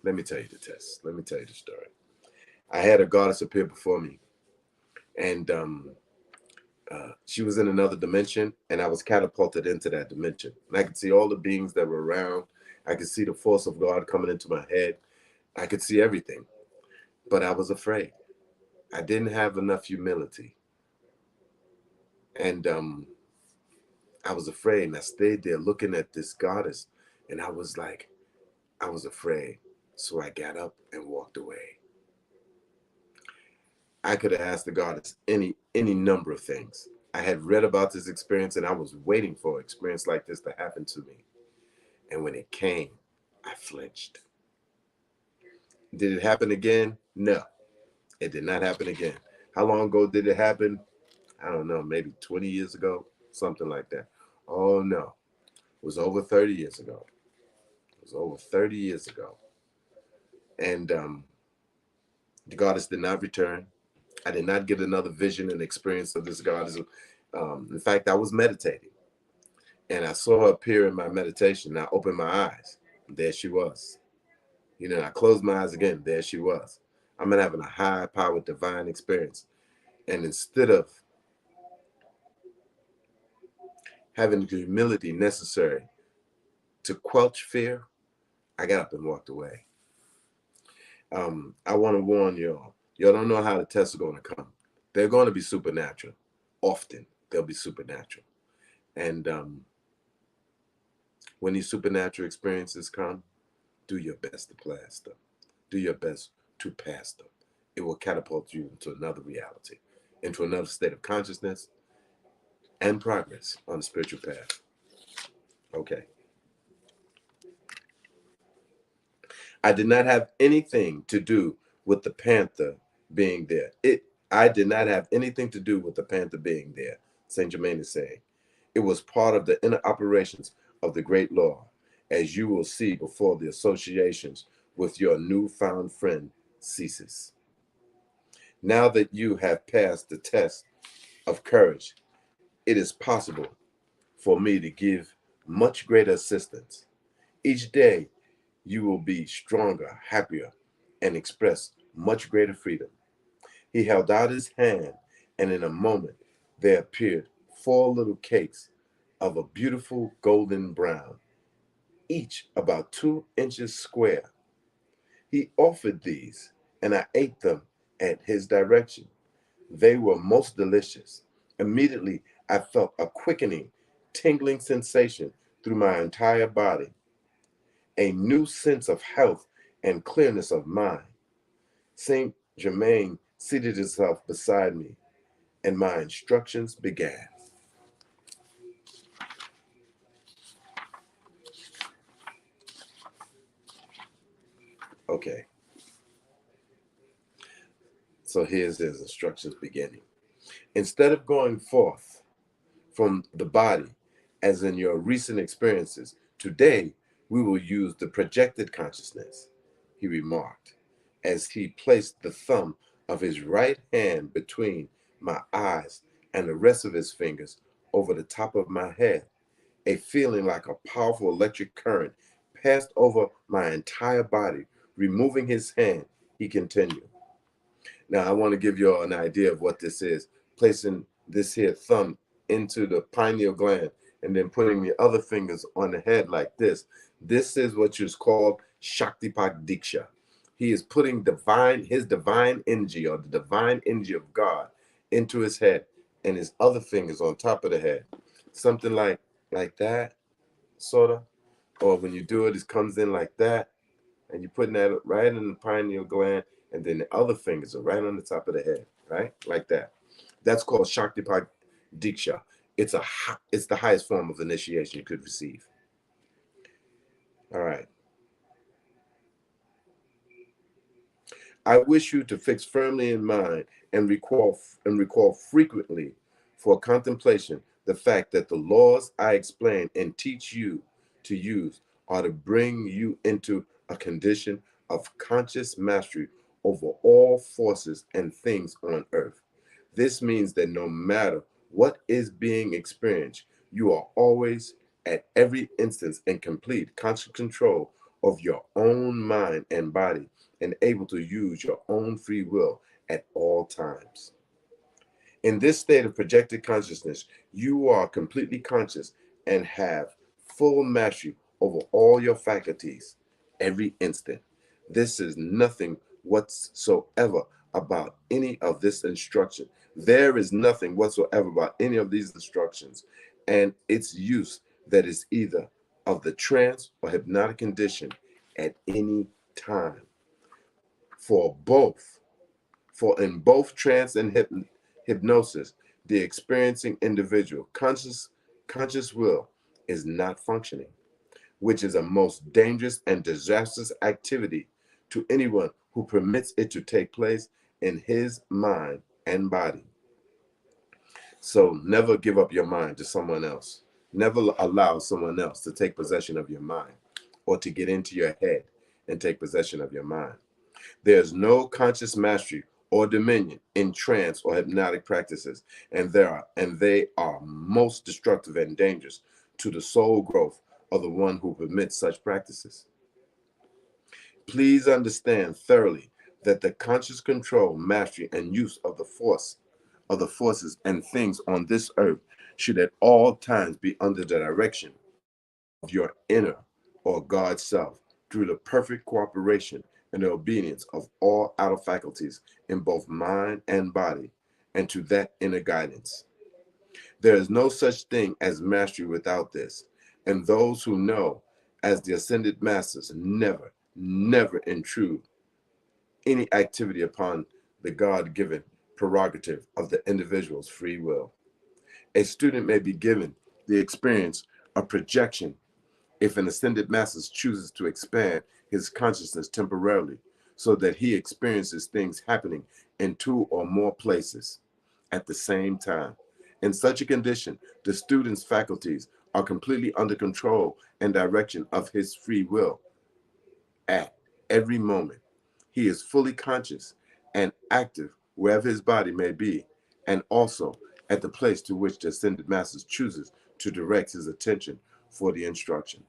Let me tell you the test. Let me tell you the story. I had a goddess appear before me, and she was in another dimension, and I was catapulted into that dimension. And I could see all the beings that were around. I could see the force of God coming into my head. I could see everything, but I was afraid. I didn't have enough humility, and I was afraid, and I stayed there looking at this goddess, and I was like, I was afraid. So I got up and walked away. I could have asked the goddess any number of things. I had read about this experience, and I was waiting for an experience like this to happen to me. And when it came, I flinched. Did it happen again? No, it did not happen again. How long ago did it happen? I don't know, maybe 20 years ago, something like that. Oh no, it was over 30 years ago. It was over 30 years ago. And the goddess did not return. I did not get another vision and experience of this goddess. In fact, I was meditating, and I saw her appear in my meditation. I opened my eyes. There she was. You know, I closed my eyes again. There she was. I'm having a high-powered divine experience. And instead of having the humility necessary to quelch fear, I got up and walked away. I want to warn y'all. Y'all don't know how the tests are going to come. They're going to be supernatural. Often, they'll be supernatural. And when these supernatural experiences come, do your best to pass them. Do your best to pass them. It will catapult you into another reality, into another state of consciousness and progress on the spiritual path. Okay. I did not have anything to do with the panther being there. I did not have anything to do with the panther being there, Saint Germain is saying. It was part of the inner operations of the great law, as you will see before the associations with your newfound friend ceases. Now that you have passed the test of courage, it is possible for me to give much greater assistance. Each day, you will be stronger, happier, and express much greater freedom. He held out his hand, and in a moment, there appeared 4 little cakes of a beautiful golden brown, each about 2 inches square. He offered these, and I ate them at his direction. They were most delicious. Immediately, I felt a quickening, tingling sensation through my entire body, a new sense of health and clearness of mind. Saint Germain seated himself beside me, and my instructions began. Okay, so here's his instructions beginning. Instead of going forth from the body, as in your recent experiences, today we will use the projected consciousness, he remarked, as he placed the thumb of his right hand between my eyes and the rest of his fingers over the top of my head. A feeling like a powerful electric current passed over my entire body. Removing his hand, he continued. Now, I want to give you all an idea of what this is. Placing this here thumb into the pineal gland and then putting the other fingers on the head like this. This is what is called Shaktipat Diksha. He is putting his divine energy, or the divine energy of God, into his head and his other fingers on top of the head. Something like that, sort of. Or when you do it, it comes in like that, and you're putting that right in the pineal gland, and then the other fingers are right on the top of the head, right? Like that. That's called Shaktipat Diksha. It's the highest form of initiation you could receive. All right. I wish you to fix firmly in mind and recall frequently for contemplation the fact that the laws I explain and teach you to use are to bring you into a condition of conscious mastery over all forces and things on earth. This means that no matter what is being experienced, you are always at every instance in complete conscious control of your own mind and body and able to use your own free will at all times. In this state of projected consciousness, you are completely conscious and have full mastery over all your faculties every instant. This is nothing whatsoever about any of this instruction. There is nothing whatsoever about any of these instructions and its use that is either of the trance or hypnotic condition at any time. For both, for in both trance and hypnosis, the experiencing individual conscious will is not functioning, which is a most dangerous and disastrous activity to anyone who permits it to take place in his mind and body. So never give up your mind to someone else. Never allow someone else to take possession of your mind or to get into your head and take possession of your mind. There's no conscious mastery or dominion in trance or hypnotic practices, and they are most destructive and dangerous to the soul growth of the one who permits such practices. Please understand thoroughly that the conscious control, mastery, and use of the forces and things on this earth should at all times be under the direction of your inner or God self through the perfect cooperation and the obedience of all outer faculties in both mind and body, and to that inner guidance. There is no such thing as mastery without this, and those who know as the ascended masters never intrude any activity upon the God-given prerogative of the individual's free will. A student may be given the experience of projection if an ascended master chooses to expand his consciousness temporarily so that he experiences things happening in two or more places at the same time. In such a condition, the student's faculties are completely under control and direction of his free will at every moment. He is fully conscious and active wherever his body may be, and also at the place to which the ascended master chooses to direct his attention for the instruction.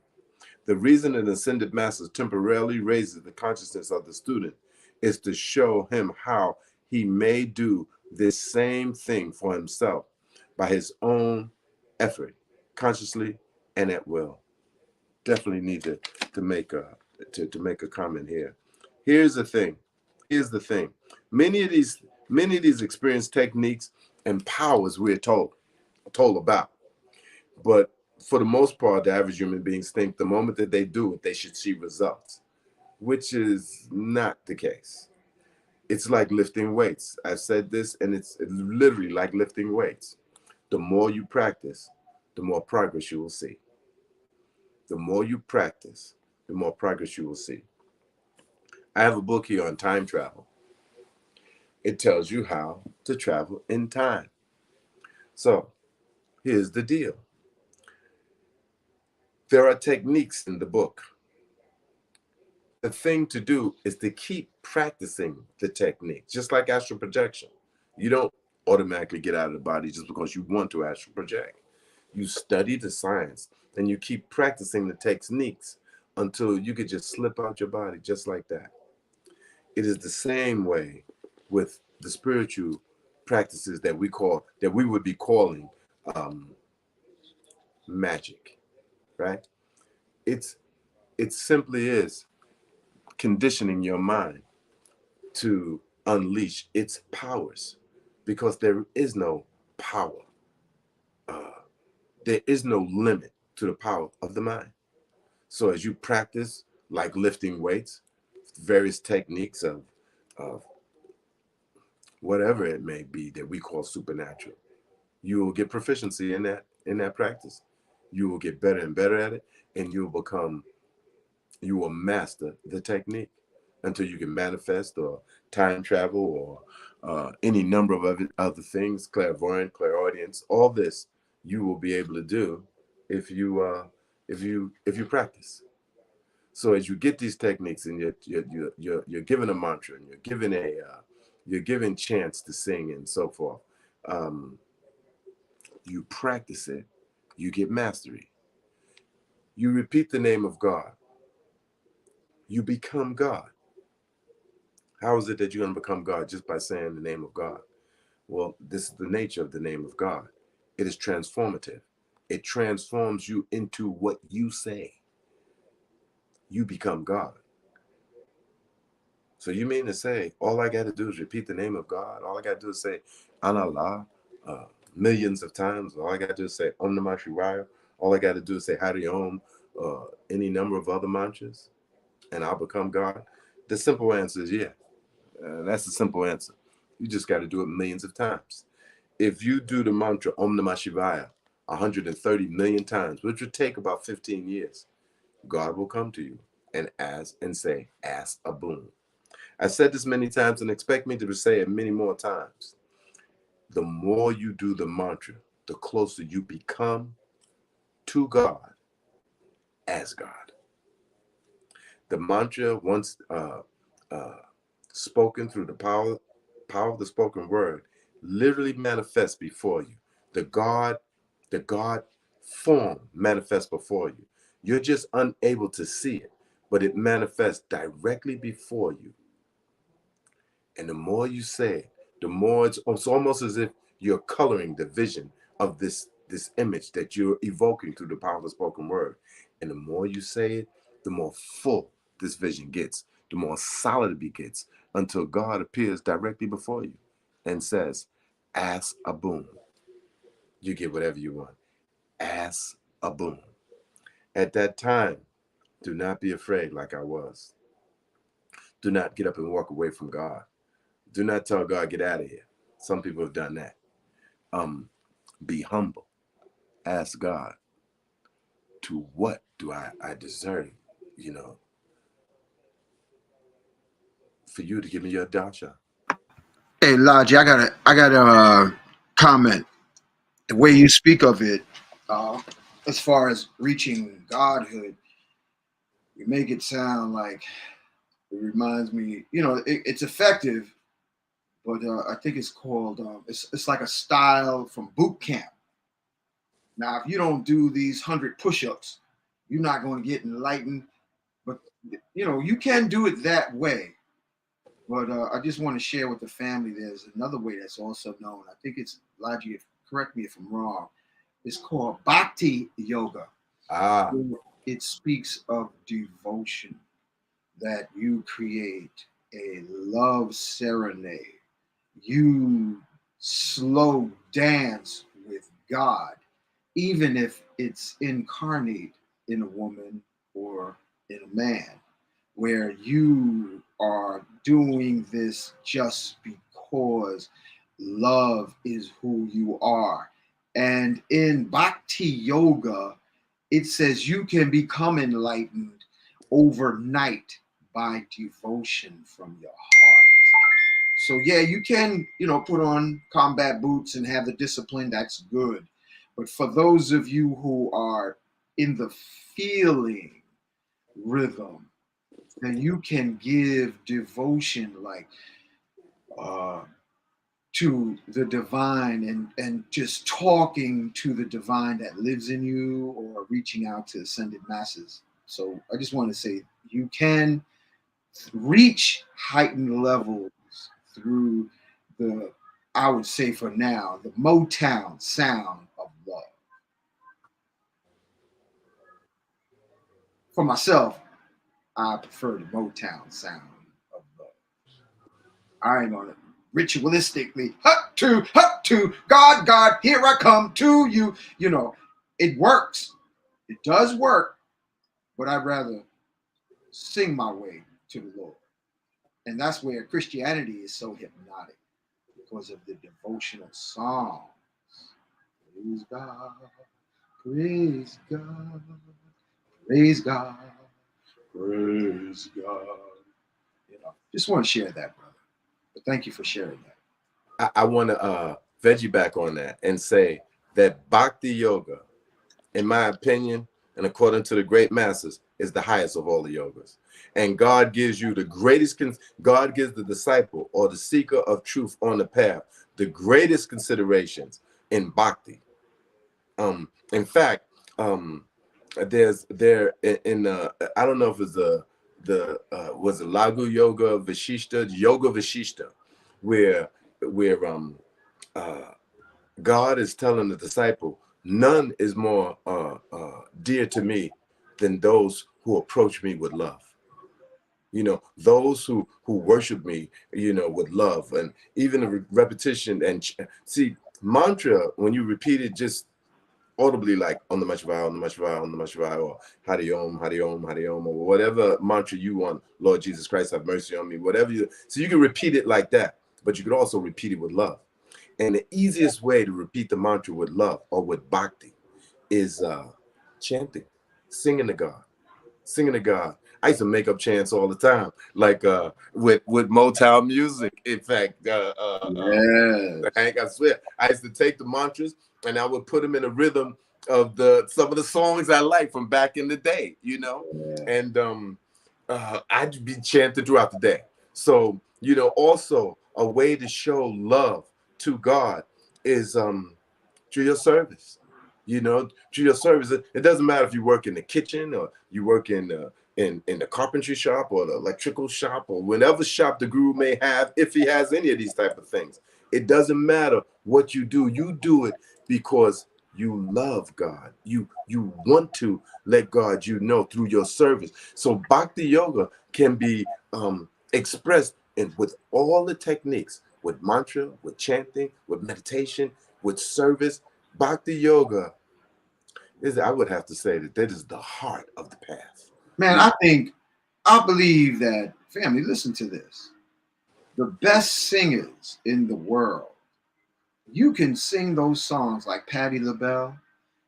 The reason an ascended master temporarily raises the consciousness of the student is to show him how he may do this same thing for himself by his own effort, consciously and at will. Definitely need to make a comment here. Here's the thing. Here's the thing. Many of these experience techniques and powers we're told about, but for the most part, the average human beings think the moment that they do it, they should see results, which is not the case. It's like lifting weights. I've said this, and it's literally like lifting weights. The more you practice, the more progress you will see. The more you practice, the more progress you will see. I have a book here on time travel. It tells you how to travel in time. So here's the deal. There are techniques in the book. The thing to do is to keep practicing the technique, just like astral projection. You don't automatically get out of the body just because you want to astral project. You study the science and you keep practicing the techniques until you could just slip out your body just like that. It is the same way with the spiritual practices that we would be calling magic, right? It's it simply is conditioning your mind to unleash its powers, because there is no power. There is no limit to the power of the mind. So as you practice, like lifting weights, various techniques of whatever it may be that we call supernatural, you will get proficiency in that practice. You will get better and better at it, and you will master the technique until you can manifest or time travel or any number of other things, clairvoyant, clairaudience, all this you will be able to do if you practice. So as you get these techniques and you're given a mantra and you're given chants to sing and so forth, um, you practice it, you get mastery. You repeat the name of God, you become God. How is it that you're going to become God? Just by saying the name of God. Well, this is the nature of the name of God. It is transformative. It transforms you into what you say. You become God. So you mean to say, all I got to do is repeat the name of God? All I got to do is say, Allah, millions of times? All I got to do is say, Om Namah Shivaya? All I got to do is say, Hari Om, any number of other mantras, and I'll become God? The simple answer is yeah. That's the simple answer. You just got to do it millions of times. If you do the mantra Om Namah Shivaya 130 million times, which would take about 15 years, God will come to you and ask and say, ask a boon. I said this many times and expect me to say it many more times. The more you do the mantra, the closer you become to God as God. The mantra, once spoken through the power of the spoken word, literally manifests before you. The God form manifests before you. You're just unable to see it, but it manifests directly before you. And the more you say it, the more it's almost as if you're coloring the vision of this image that you're evoking through the power of the spoken word. And the more you say it, the more full this vision gets, the more solid it gets, until God appears directly before you and says, ask a boon. You get whatever you want. Ask a boon. At that time, do not be afraid like I was. Do not get up and walk away from God. Do not tell God, get out of here. Some people have done that. Be humble. Ask God, to what do I deserve, for you to give me your dasha? Hey, Lodge, I got a comment. The way you speak of it, uh, as far as reaching godhood, you make it sound like it reminds me. It's effective, but I think it's called. It's like a style from boot camp. Now, if you don't do these 100 push-ups, you're not going to get enlightened. But you can do it that way. But I just want to share with the family. There's another way that's also known. I think it's Laji. Correct me if I'm wrong. It's called Bhakti Yoga. Ah, It speaks of devotion, that you create a love serenade. You slow dance with God, even if it's incarnate in a woman or in a man, where you are doing this just because love is who you are. And in Bhakti Yoga, it says you can become enlightened overnight by devotion from your heart. So yeah, you can, put on combat boots and have the discipline. That's good. But for those of you who are in the feeling rhythm, then you can give devotion like uh, to the divine, and just talking to the divine that lives in you, or reaching out to ascended masses. So I just want to say you can reach heightened levels through the, I would say for now, the Motown sound of love. For myself, I prefer the Motown sound of love. I ain't gonna ritualistically. Hut to God, God, here I come to you. You know, it works. It does work, but I'd rather sing my way to the Lord. And that's where Christianity is so hypnotic because of the devotional songs. Praise God, praise God, praise God, praise God. You know, just want to share that, brother. But thank you for sharing that. I want to veggie back on that and say that Bhakti Yoga, in my opinion, and according to the great masters, is the highest of all the yogas. And God gives you the greatest, God gives the disciple or the seeker of truth on the path the greatest considerations in Bhakti. In fact, there's there in I don't know if it's the was it Lagu Yoga Vishishta, Yoga Vishishta, where uh, God is telling the disciple, none is more dear to me than those who approach me with love. You know, those who worship me, you know, with love. And even the repetition and see mantra, when you repeat it just audibly, like on the Mashvah, on the Mashvah, on the Mashvah, or Hari Om, Hari Om, Hari Om, or whatever mantra you want, Lord Jesus Christ, have mercy on me, whatever you, so you can repeat it like that, but you could also repeat it with love. And the easiest way to repeat the mantra with love or with bhakti is chanting, singing to God, singing to God. I used to make up chants all the time, like with Motown music. In fact, Yes. I swear, I used to take the mantras and I would put them in a rhythm of some of the songs I like from back in the day, you know, Yeah. and I'd be chanting throughout the day. So, you know, also a way to show love to God is through your service. You know, through your service. It doesn't matter if you work in the kitchen or you work in the carpentry shop or the electrical shop or whatever shop the guru may have, if he has any of these type of things. It doesn't matter what you do. You do it because you love God. You want to let God, you know, through your service. So bhakti yoga can be expressed with all the techniques, with mantra, with chanting, with meditation, with service. Bhakti yoga is, I would have to say that is the heart of the path. Man, I believe that, family, listen to this. The best singers in the world, you can sing those songs like Patti LaBelle,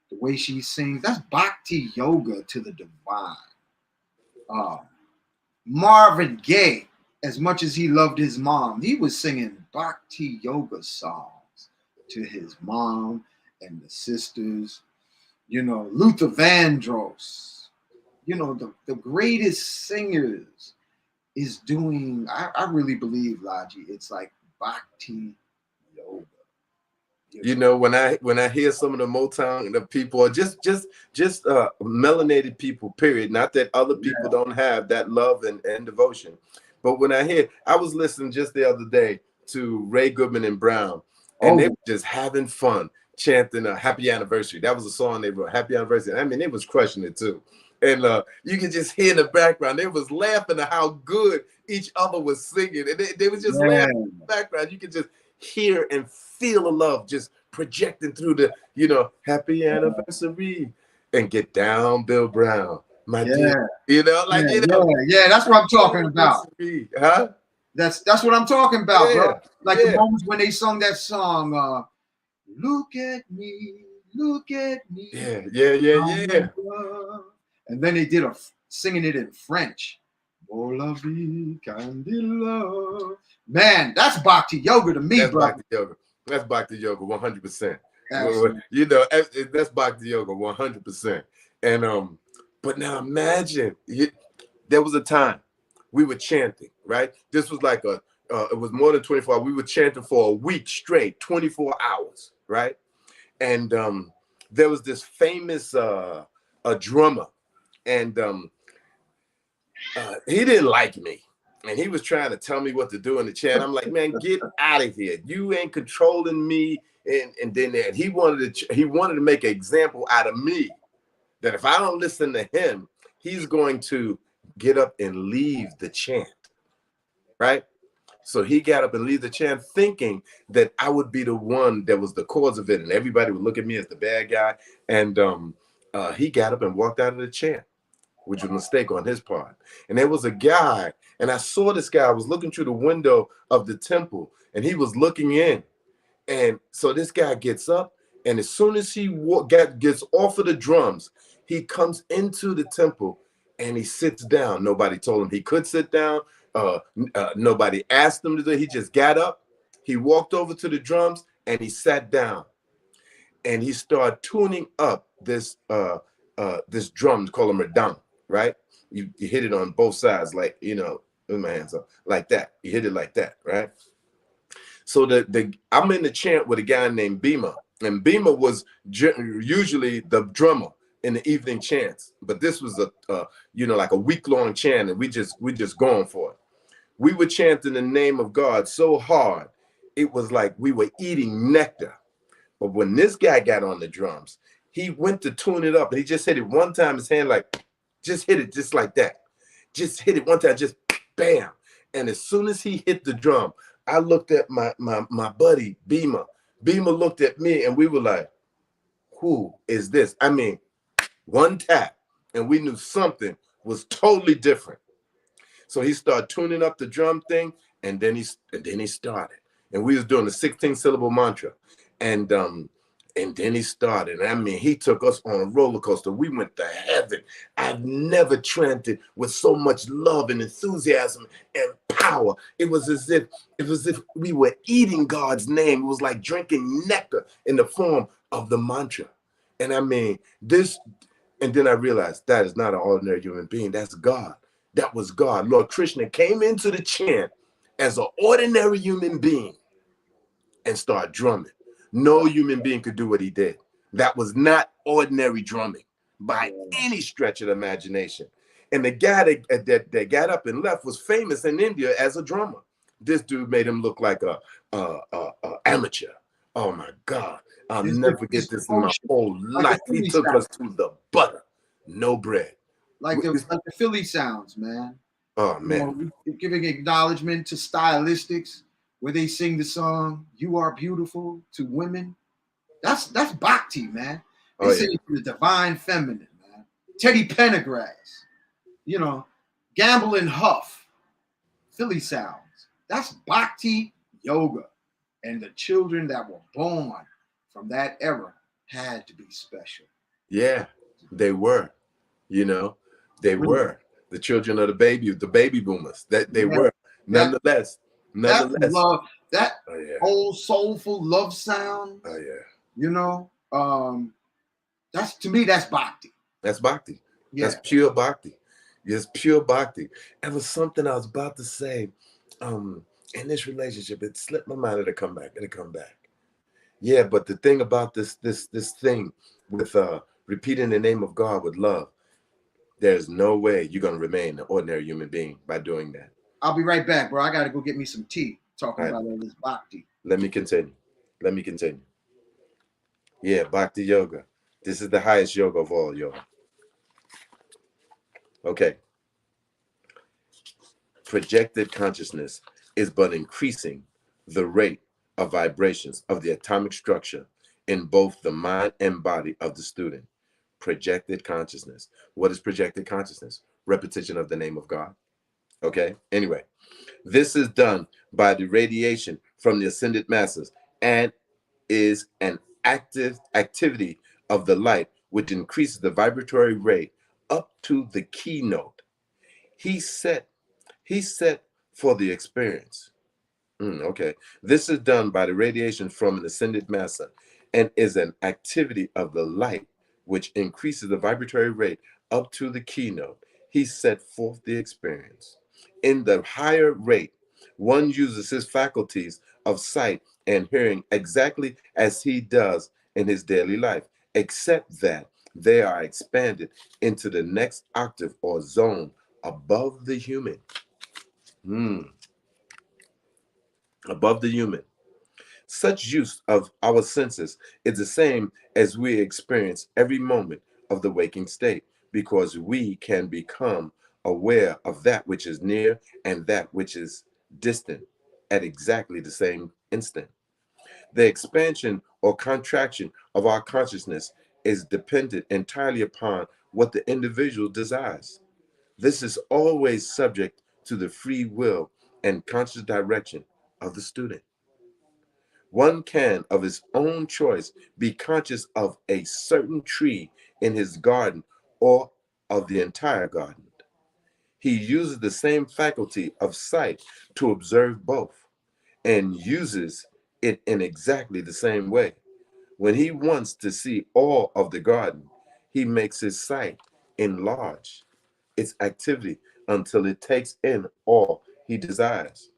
the way she sings, that's bhakti yoga to the divine. Uh, Marvin Gaye, as much as he loved his mom, he was singing bhakti yoga songs to his mom and the sisters. You know, Luther Vandross, you know, the greatest singers is doing, I really believe, Laji, it's like bhakti yoga. You know, when I hear some of the Motown, the people are just melanated people, period. Not that other people don't have that love and devotion. But when I was listening just the other day to Ray Goodman and Brown, and they Oh, were just having fun chanting a happy anniversary. That was a song they wrote, happy anniversary. I mean, they was crushing it too. And you could just hear in the background, they was laughing at how good each other was singing. And they was just laughing in the background. You could just hear and feel the love just projecting through the, you know, happy anniversary, and get down, Bill Brown, my dear. You know, like, you know, yeah. That's what I'm talking about. Huh? That's what I'm talking about, bro. Yeah, Like the yeah. moments when they sung that song, look at me, Yeah, yeah, yeah, I'm yeah. in love. And then they did singing it in French. Oh, la vie, candela. Man, that's bhakti yoga to me, That's brother. Bhakti Yoga. That's Bhakti Yoga 100%. Absolutely. You know, that's Bhakti Yoga 100%. And but now imagine, there was a time we were chanting, right? This was like it was more than 24 hours. We were chanting for a week straight, 24 hours, right? And there was this famous a drummer, and he didn't like me. And he was trying to tell me what to do in the chant. I'm like, man, get out of here. You ain't controlling me. And then he wanted to make an example out of me, that if I don't listen to him, he's going to get up and leave the chant. Right? So he got up and lead the chant thinking that I would be the one that was the cause of it. And everybody would look at me as the bad guy. And he got up and walked out of the chant, which was a mistake on his part. And there was a guy, and I saw this guy. I was looking through the window of the temple, and he was looking in. And so this guy gets up, and as soon as he gets off of the drums, he comes into the temple and he sits down. Nobody told him he could sit down. Nobody asked him to do it. He just got up. He walked over to the drums and he sat down. And he started tuning up this drum, call them redam, right? You hit it on both sides, like, with my hands up, like that. You hit it like that, right? So I'm in the chant with a guy named Bima, and Bima was usually the drummer in the evening chants, but this was like a week-long chant, and we just going for it. We were chanting the name of God so hard, it was like we were eating nectar. But when this guy got on the drums, he went to tune it up, and he just hit it one time. His hand just hit it just like that. Just hit it one time, just bam. And as soon as he hit the drum, I looked at my buddy, Bima. Bima looked at me, and we were like, who is this? I mean, one tap, and we knew something was totally different. So he started tuning up the drum thing, and then he started. And we was doing the 16-syllable mantra. And then he started. I mean, he took us on a roller coaster. We went to heaven. I've never chanted with so much love and enthusiasm and power. It was as if we were eating God's name. It was like drinking nectar in the form of the mantra. And I mean, and then I realized that is not an ordinary human being. That's God. That was God. Lord Krishna came into the chant as an ordinary human being and started drumming. No human being could do what he did. That was not ordinary drumming by any stretch of the imagination. And the guy that got up and left was famous in India as a drummer. This dude made him look like a amateur. Oh my God. I'll never forget this in my whole life. He took us to the butter. No bread. Like the Philly sounds, man. Oh man. Giving acknowledgement to stylistics where they sing the song "You Are Beautiful" to women. That's bhakti, man. They sing it to the divine feminine, man. Teddy Pendergrass, Gamble and Huff, Philly sounds. That's bhakti yoga. And the children that were born from that era had to be special. Yeah, they were. They were the children of the baby boomers. That they were. Nonetheless. That love, that old soulful love sound. Oh yeah. That's, to me, that's bhakti. That's bhakti. Yeah. That's pure bhakti. It's pure bhakti. It was something I was about to say. In this relationship, it slipped my mind. It'll come back. Yeah, but the thing about this thing with repeating the name of God with love, there's no way you're gonna remain an ordinary human being by doing that. I'll be right back, bro. I gotta go get me some tea. Talking about all this bhakti. Let me continue. Yeah, bhakti yoga. This is the highest yoga of all, y'all. Okay. Projected consciousness is but increasing the rate of vibrations of the atomic structure in both the mind and body of the student. Projected consciousness. What is projected consciousness? Repetition of the name of God. Okay. Anyway, this is done by the radiation from the ascended masters and is an activity of the light, which increases the vibratory rate up to the keynote. He set for the experience. Okay. This is done by the radiation from an ascended master and is an activity of the light, which increases the vibratory rate up to the keynote. He set forth the experience. In the higher rate, one uses his faculties of sight and hearing exactly as he does in his daily life, except that they are expanded into the next octave or zone above the human. Above the human. Such use of our senses is the same as we experience every moment of the waking state, because we can become aware of that which is near and that which is distant. at exactly the same instant. The expansion or contraction of our consciousness is dependent entirely upon what the individual desires. This is always subject to the free will and conscious direction of the student. One can, of his own choice, be conscious of a certain tree in his garden or of the entire garden. He uses the same faculty of sight to observe both and uses it in exactly the same way. When he wants to see all of the garden, he makes his sight enlarge its activity until it takes in all he desires.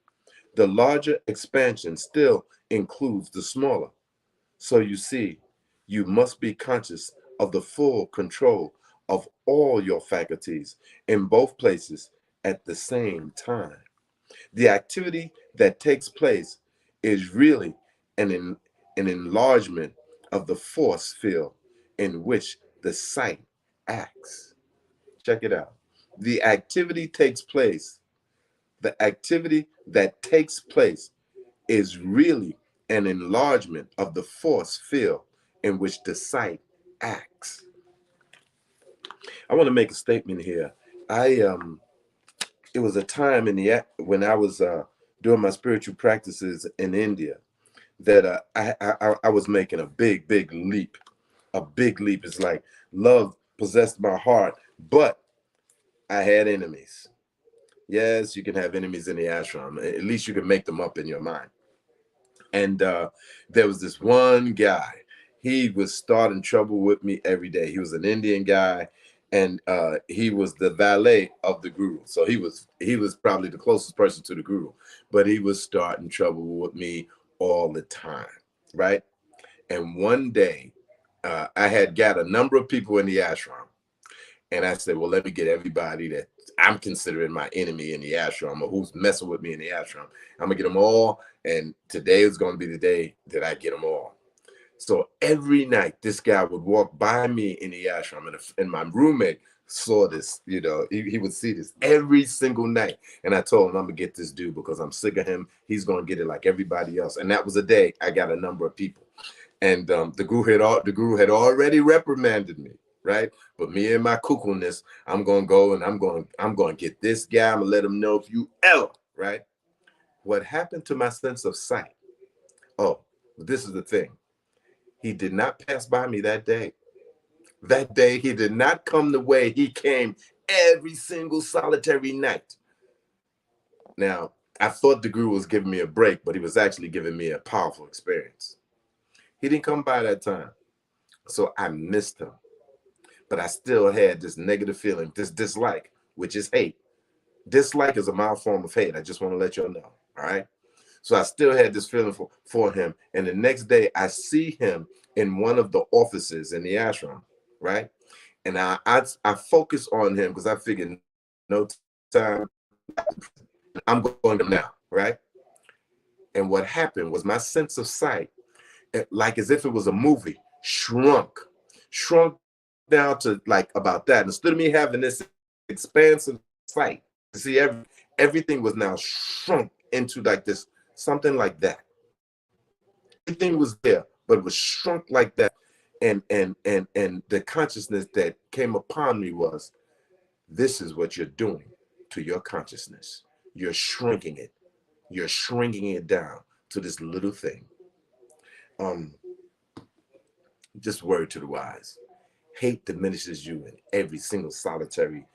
The larger expansion still includes the smaller. So you see, you must be conscious of the full control of all your faculties in both places at the same time. The activity that takes place is really an enlargement of the force field in which the sight acts. Check it out. The activity takes place. The activity that takes place is really an enlargement of the force field in which the sight acts. I want to make a statement here. It was a time when I was doing my spiritual practices in India that I was making a big leap. A big leap. It's like love possessed my heart, but I had enemies. Yes, you can have enemies in the ashram. At least you can make them up in your mind. And there was this one guy. He was starting trouble with me every day. He was an Indian guy, and he was the valet of the guru. So he was probably the closest person to the guru, but he was starting trouble with me all the time, right? And one day, I had got a number of people in the ashram, and I said, well, let me get everybody that I'm considering my enemy in the ashram or who's messing with me in the ashram. I'm going to get them all. And today is going to be the day that I get them all. So every night, this guy would walk by me in the ashram, and my roommate saw this, he would see this every single night. And I told him, I'm going to get this dude because I'm sick of him. He's going to get it like everybody else. And that was a day I got a number of people. And the guru had already reprimanded me, right? But me and my cuckoo-ness, I'm gonna go and I'm going to get this guy. I'm gonna let him know if you ever, right? What happened to my sense of sight? Oh, this is the thing. He did not pass by me that day. That day, he did not come the way he came every single solitary night. Now, I thought the guru was giving me a break, but he was actually giving me a powerful experience. He didn't come by that time. So I missed him. But I still had this negative feeling, this dislike, which is hate. Dislike is a mild form of hate. I just want to let y'all know. All right. So I still had this feeling for him. And the next day I see him in one of the offices in the ashram. Right. And I focus on him because I figured no time. I'm going to now. Right. And what happened was my sense of sight, like as if it was a movie, shrunk down to like about that. Instead of me having this expansive sight, see everything was now shrunk into like this, something like that. Everything was there, but it was shrunk like that. And the consciousness that came upon me was, this is what you're doing to your consciousness. You're shrinking it. You're shrinking it down to this little thing. Just word to the wise. Hate diminishes you in every single solitary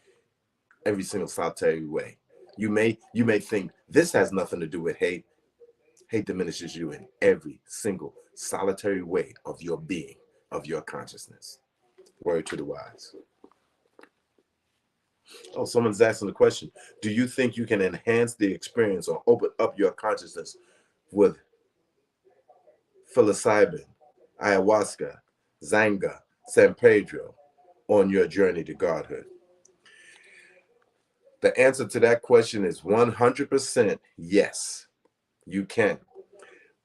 way. You may think this has nothing to do with hate. Hate diminishes you in every single solitary way of your being, of your consciousness. Word to the wise. Oh, someone's asking the question, do you think you can enhance the experience or open up your consciousness with psilocybin, ayahuasca, Zanga, San Pedro on your journey to godhood? The answer to that question is 100% yes, you can.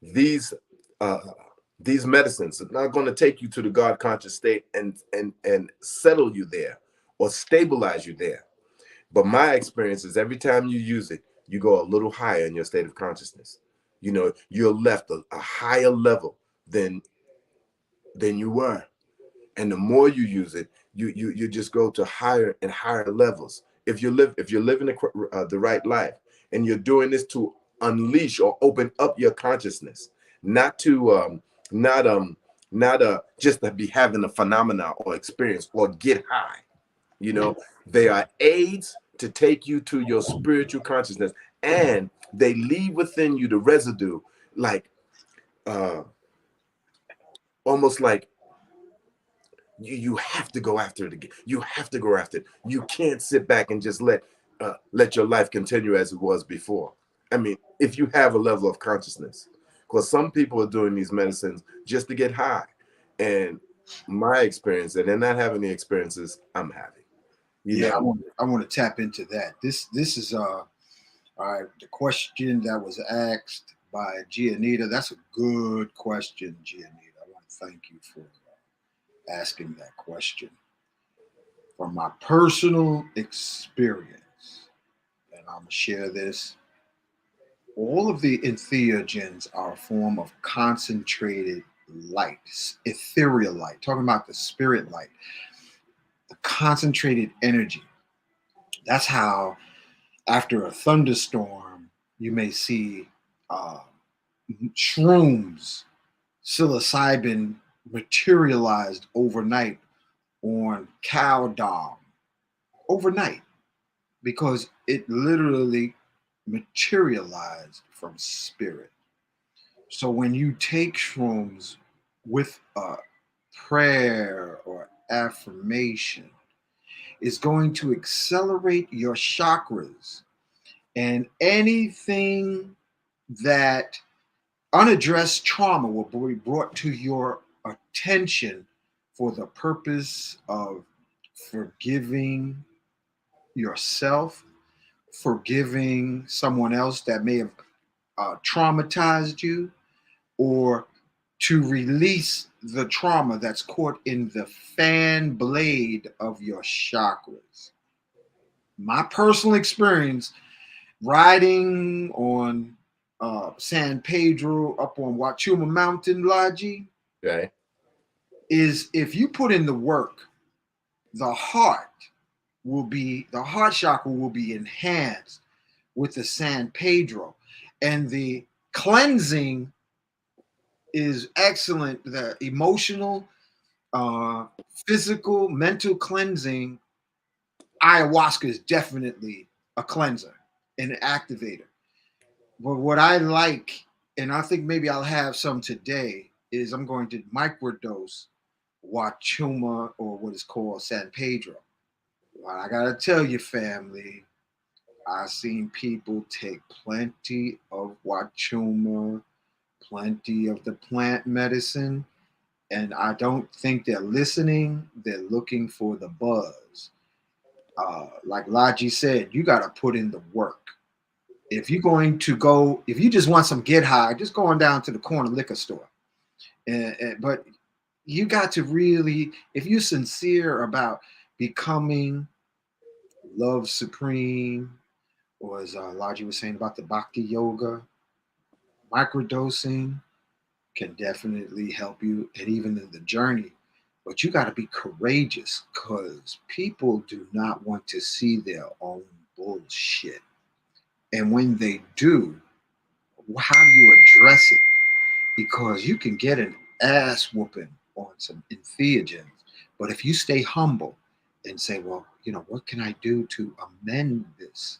These medicines are not going to take you to the God conscious state and settle you there or stabilize you there. But my experience is every time you use it, you go a little higher in your state of consciousness. You know, you're left a higher level than you were. And the more you use it, you just go to higher and higher levels. If you're living the right life, and you're doing this to unleash or open up your consciousness, not to not just to be having a phenomena or experience or get high. You know, they are aids to take you to your spiritual consciousness, and they leave within you the residue, like uh almost like you have to go after it again. You have to go after it. You can't sit back and just let your life continue as it was before. I mean, if you have a level of consciousness, because some people are doing these medicines just to get high, and my experience, and they're not having the experiences I'm having. You Yeah, know, I want to tap into that. This is all right. The question that was asked by Gianita. That's a good question, Gianita. I want to thank you for asking that question. From my personal experience, and I'm gonna share this. All of the entheogens are a form of concentrated light, ethereal light. Talking about the spirit light, the concentrated energy. That's how, after a thunderstorm, you may see uh, shrooms, psilocybin materialized overnight on cow dung, overnight, because it literally materialized from spirit. So when you take shrooms with a prayer or affirmation, it's going to accelerate your chakras, and anything that unaddressed trauma will be brought to your attention for the purpose of forgiving yourself, forgiving someone else that may have traumatized you, or to release the trauma that's caught in the fan blade of your chakras. My personal experience riding on San Pedro up on Wachuma Mountain, Laji, right? is if you put in the work, the heart chakra will be enhanced with the San Pedro, and the cleansing is excellent. The emotional, uh, physical, mental cleansing, ayahuasca is definitely a cleanser and an activator. But what I like, and I think maybe I'll have some today, is I'm going to microdose Wachuma, or what is called San Pedro. Well, I gotta tell you, family, I've seen people take plenty of Wachuma, plenty of the plant medicine, and I don't think they're listening. They're looking for the buzz. Like Laji said, you got to put in the work. If you're going to go, if you just want some get high, just going down to the corner liquor store. But you got to really, if you're sincere about becoming love supreme, or as Laji was saying about the bhakti yoga, microdosing can definitely help you, and even in the journey. But you got to be courageous, because people do not want to see their own bullshit. And when they do, how do you address it? Because you can get an ass whooping on some entheogens. But if you stay humble and say, well, what can I do to amend this?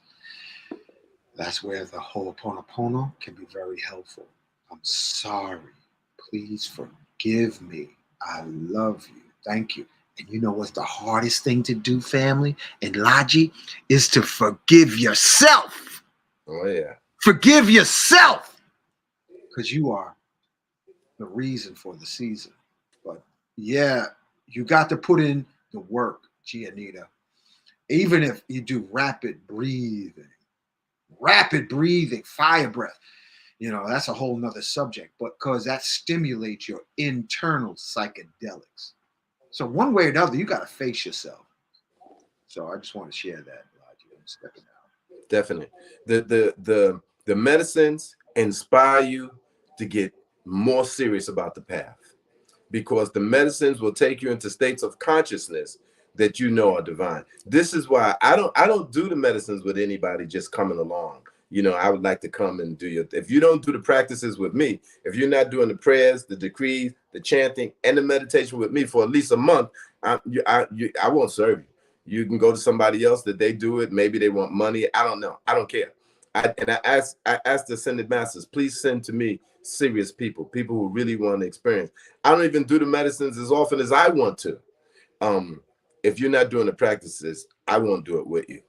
That's where the Ho'oponopono can be very helpful. I'm sorry. Please forgive me. I love you. Thank you. And you know what's the hardest thing to do, family? And Laji, is to forgive yourself. Oh yeah. Forgive yourself. Because you are the reason for the season. But yeah, you got to put in the work, Gianita. Even if you do rapid breathing, fire breath, that's a whole nother subject, but because that stimulates your internal psychedelics. So one way or another, you got to face yourself. So I just want to share that, Elijah. I'm stepping out. Definitely. The medicines inspire you to get more serious about the path, because the medicines will take you into states of consciousness that you know are divine. This is why I don't do the medicines with anybody just coming along. I would like to come and do if you don't do the practices with me, if you're not doing the prayers, the decrees, the chanting, and the meditation with me for at least a month, I won't serve you. You can go to somebody else that they do it. Maybe they want money. I don't know. I don't care. I asked the ascended masters, please send to me serious people who really want to experience. I don't even do the medicines as often as I want to. Um, if you're not doing the practices, I won't do it with you,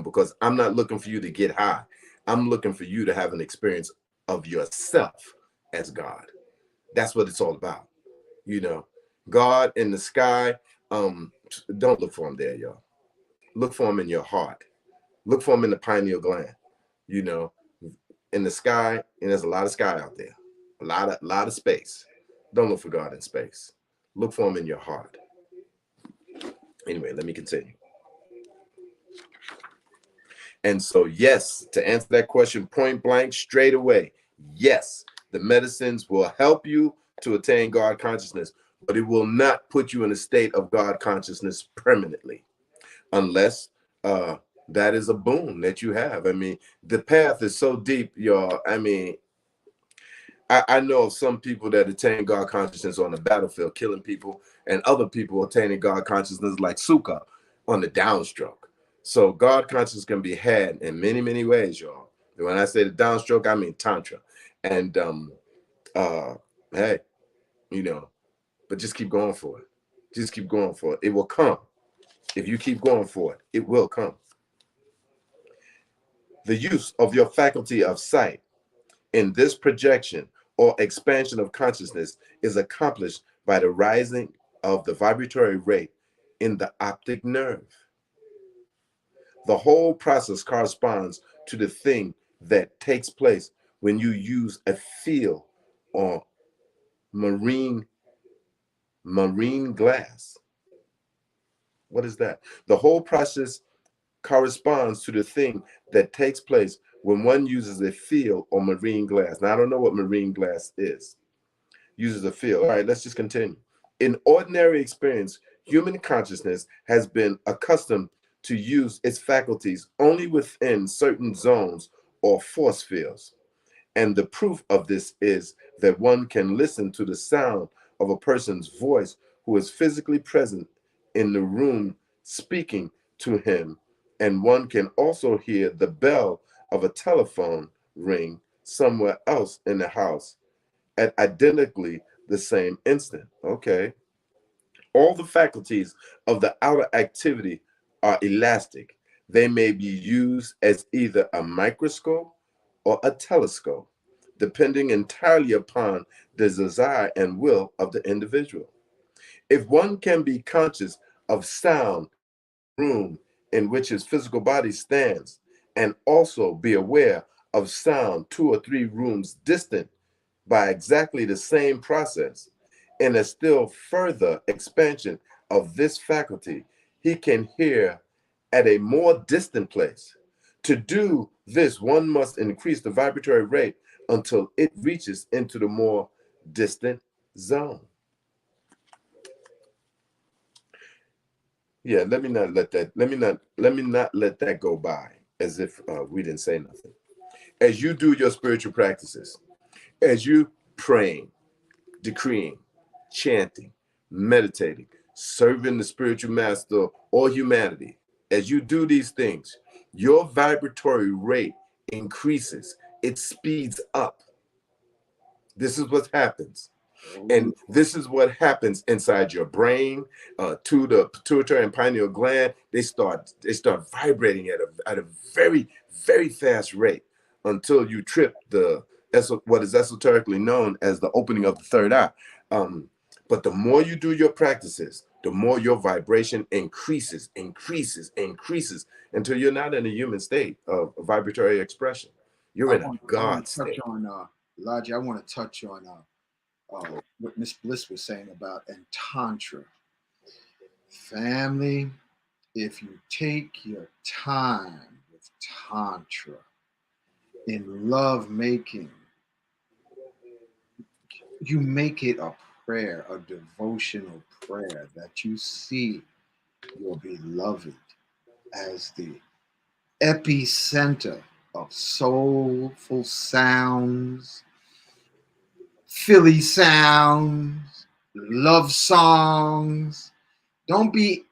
because I'm not looking for you to get high. I'm looking for you to have an experience of yourself as God. That's what it's all about. You know, God in the sky. Don't look for him there, y'all. Look for him in your heart. Look for him in the pineal gland. You know, in the sky, and there's a lot of sky out there, a lot of space. Don't look for God in space. Look for him in your heart. Anyway, let me continue. And so, yes, to answer that question point blank, straight away, yes, the medicines will help you to attain God consciousness, but it will not put you in a state of God consciousness permanently, unless that is a boon that you have. I mean, the path is so deep, y'all. I mean, I know of some people that attain God consciousness on the battlefield, killing people, and other people attaining God consciousness like Sukha on the downstroke. So God consciousness can be had in many, many ways, y'all. When I say the downstroke, I mean Tantra. And hey, but just keep going for it. Just keep going for it. It will come. If you keep going for it, it will come. The use of your faculty of sight in this projection or expansion of consciousness is accomplished by the rising of the vibratory rate in the optic nerve. The whole process corresponds to the thing that takes place when you use a field or marine glass. What is that? The whole process corresponds to the thing that takes place when one uses a field or marine glass. Now, I don't know what marine glass is. Uses a field. All right, let's just continue. In ordinary experience, human consciousness has been accustomed to use its faculties only within certain zones or force fields. And the proof of this is that one can listen to the sound of a person's voice who is physically present in the room speaking to him. And one can also hear the bell of a telephone ring somewhere else in the house at identically the same instant. Okay. All the faculties of the outer activity are elastic. They may be used as either a microscope or a telescope, depending entirely upon the desire and will of the individual. If one can be conscious of sound room in which his physical body stands, and also be aware of sound 2 or 3 rooms distant by exactly the same process, in a still further expansion of this faculty, he can hear at a more distant place. To do this, one must increase the vibratory rate until it reaches into the more distant zone. Yeah, let me not let that go by as if we didn't say nothing. As you do your spiritual practices, as you praying, decreeing, chanting, meditating, serving the spiritual master or humanity, as you do these things, your vibratory rate increases, it speeds up. This is what happens. And this is what happens inside your brain, to the pituitary and pineal gland. They start vibrating at a very, very fast rate until you trip what is esoterically known as the opening of the third eye. But the more you do your practices, the more your vibration increases until you're not in a human state of vibratory expression. You're in a God state. Elijah, I want to touch on what Miss Bliss was saying about and Tantra. Family, if you take your time with Tantra, in love making, you make it a prayer, a devotional prayer that you see your beloved as the epicenter of soulful sounds, Philly sounds, love songs. Don't be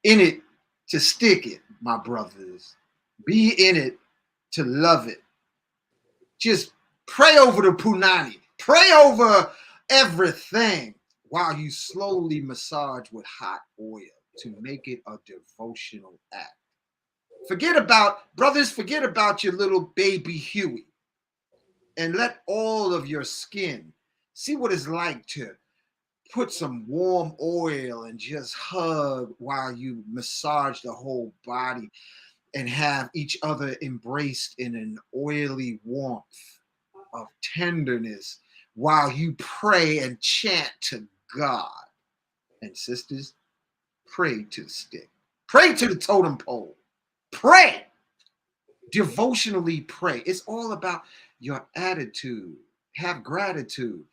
in it to stick it, my brothers. Be in it to love it. Just pray over the punani. Pray over everything while you slowly massage with hot oil to make it a devotional act. Forget about, brothers, forget about your little baby Huey and let all of your skin see what it's like to put some warm oil and just hug while you massage the whole body and have each other embraced in an oily warmth of tenderness while you pray and chant to God. And sisters, pray to the stick, pray to the totem pole, pray, devotionally pray. It's all about your attitude. Have gratitude.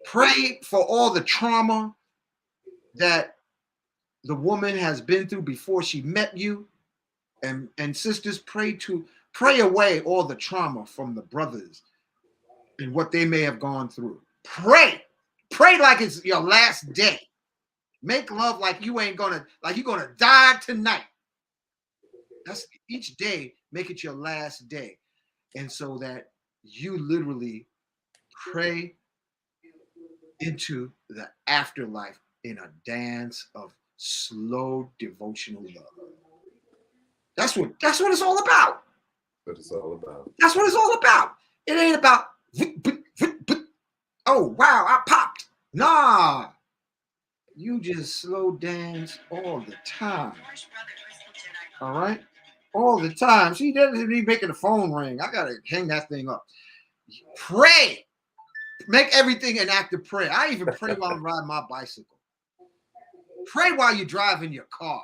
Pray for all the trauma that the woman has been through before she met you. And sisters, pray away all the trauma from the brothers and what they may have gone through. Pray. Pray like it's your last day. Make love like you're gonna die tonight. That's each day, make it your last day. And so that you literally pray into the afterlife in a dance of slow devotional love. That's what it's all about. What it's all about. That's what it's all about. It ain't about oh wow, I popped. Nah. You just slow dance all the time. All right? All the time. She doesn't be making the phone ring. I gotta hang that thing up. Pray. Make everything an act of prayer. I even pray while I'm riding my bicycle. Pray while you're driving your car.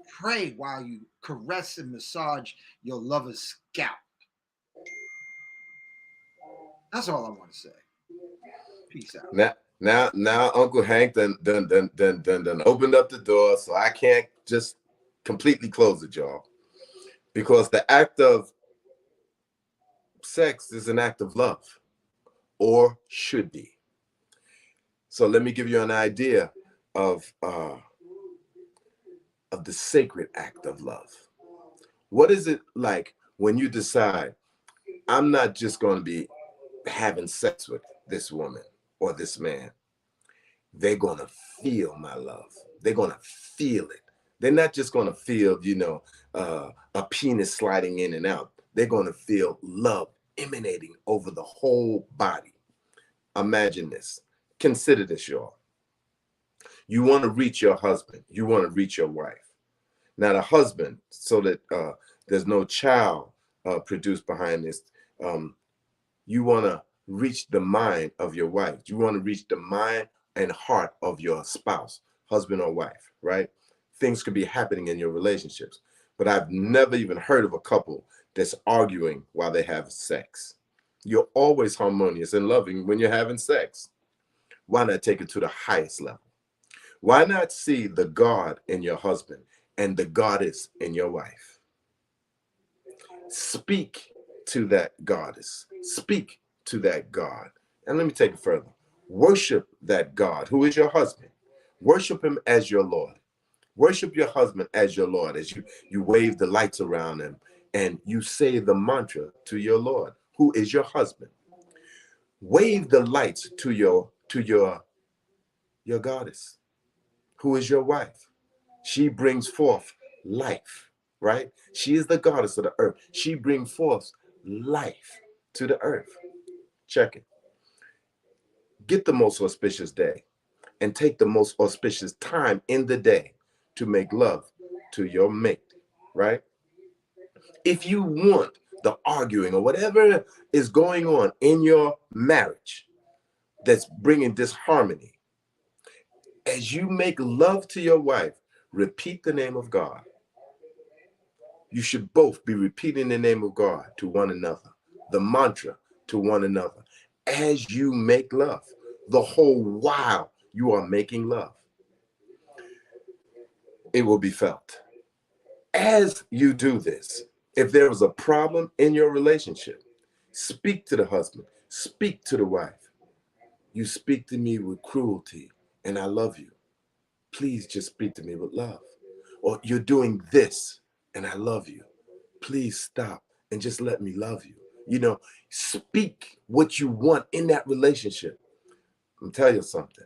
Pray while you caress and massage your lover's scalp. That's all I want to say. Peace out. Now, Uncle Hank done opened up the door, so I can't just completely close it, y'all, because the act of sex is an act of love, or should be. So let me give you an idea of the sacred act of love. What is it like when you decide, I'm not just going to be having sex with this woman or this man? They're going to feel my love. They're going to feel it. They're not just going to feel, a penis sliding in and out. They're going to feel love emanating over the whole body. Imagine this. Consider this, y'all. You want to reach your husband. You want to reach your wife. Now, the husband, so that there's no child produced behind this, you want to reach the mind of your wife. You want to reach the mind and heart of your spouse, husband or wife, right? Things could be happening in your relationships, but I've never even heard of a couple that's arguing while they have sex. You're always harmonious and loving when you're having sex. Why not take it to the highest level? Why not see the God in your husband and the goddess in your wife? Speak to that goddess. Speak to that God. And let me take it further. Worship that God who is your husband. Worship him as your Lord. Worship your husband as your Lord, as you wave the lights around him and you say the mantra to your Lord, who is your husband. Wave the lights to your goddess, who is your wife. She brings forth life, right? She is the goddess of the earth. She brings forth life to the earth. Check it. Get the most auspicious day and take the most auspicious time in the day to make love to your mate, right? If you want the arguing or whatever is going on in your marriage that's bringing disharmony, as you make love to your wife, repeat the name of God. You should both be repeating the name of God to one another, the mantra to one another, as you make love, the whole while you are making love. It will be felt. As you do this, if there is a problem in your relationship, speak to the husband, speak to the wife. You speak to me with cruelty, and I love you. Please just speak to me with love. Or you're doing this, and I love you. Please stop and just let me love you. You know, speak what you want in that relationship. I'm telling you something.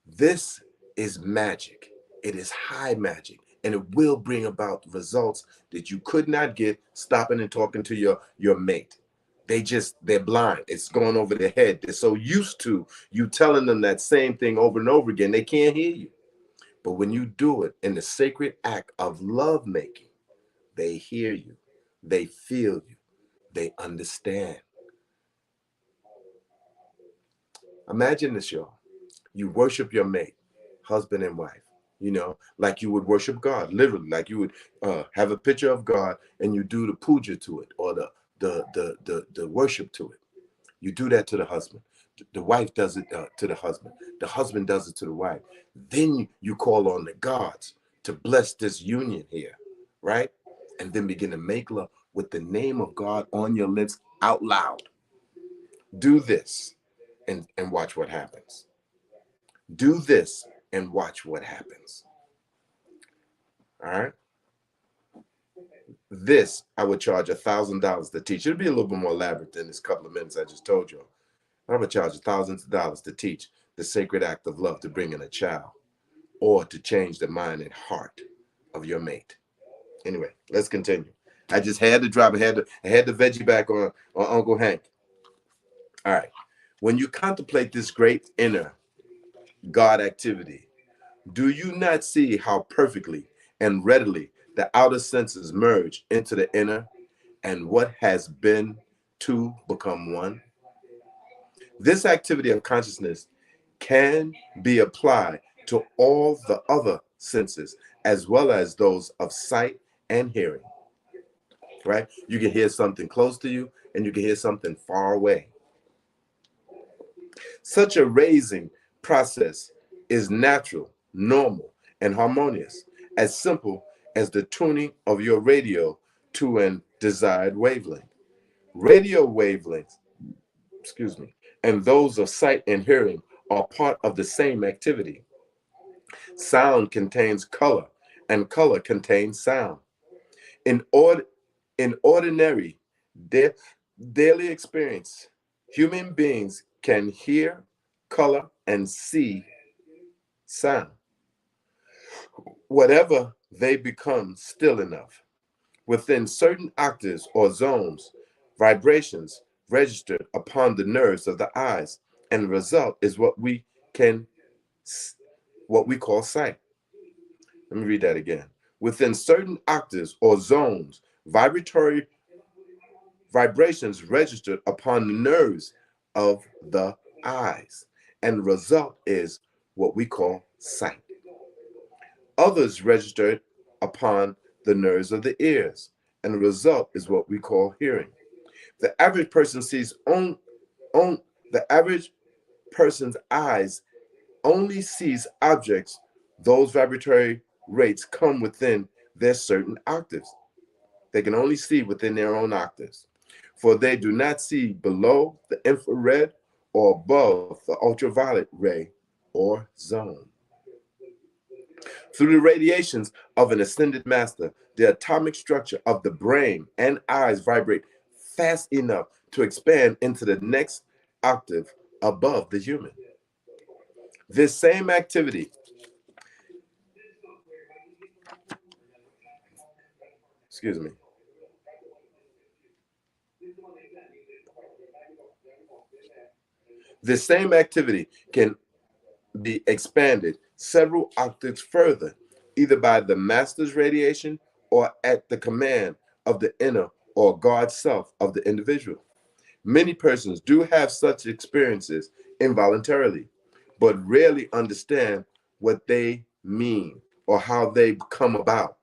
This is magic. It is high magic, and it will bring about results that you could not get stopping and talking to your mate. They're blind. It's going over their head. They're so used to you telling them that same thing over and over again, they can't hear you. But when you do it in the sacred act of love making, they hear you, they feel you, they understand. Imagine this, y'all. You worship your mate, husband and wife, you know, like you would worship God, literally, like you would have a picture of God and you do the puja to it, or the worship to it. You do that to the husband. The wife does it to the husband does it to the wife. Then you call on the gods to bless this union here, right? And then begin to make love with the name of God on your lips out loud. Do this and watch what happens. Do this and watch what happens. All right. This I would charge $1,000 to teach. It'll be a little bit more elaborate than this couple of minutes I just told you. I would charge thousands of dollars to teach the sacred act of love to bring in a child, or to change the mind and heart of your mate. Anyway, let's continue. I just had to drop. I had to veggie back on Uncle Hank. All right. When you contemplate this great inner God activity, do you not see how perfectly and readily the outer senses merge into the inner, and what has been two become one? This activity of consciousness can be applied to all the other senses, as well as those of sight and hearing, right? You can hear something close to you, and you can hear something far away. Such a raising process is natural, normal, and harmonious, as simple as the tuning of your radio to an desired wavelength. Radio wavelengths, and those of sight and hearing are part of the same activity. Sound contains color, and color contains sound. In, in ordinary daily experience, human beings can hear, color, and see sound. Whatever they become still enough. Within certain octaves or zones, vibrations registered upon the nerves of the eyes, and the result is what we call sight. Let me read that again. Within certain octaves or zones, vibratory vibrations registered upon the nerves of the eyes, and the result is what we call sight. Others registered upon the nerves of the ears, and the result is what we call hearing. The average person the average person's eyes only sees objects those vibratory rates come within their certain octaves. They can only see within their own octaves, for they do not see below the infrared or above the ultraviolet ray or zone. Through the radiations of an ascended master, the atomic structure of the brain and eyes vibrate fast enough to expand into the next octave above the human. This same activity, excuse me, this same activity can be expanded several octaves further, either by the master's radiation or at the command of the inner or God self of the individual. Many persons do have such experiences involuntarily, but rarely understand what they mean or how they come about.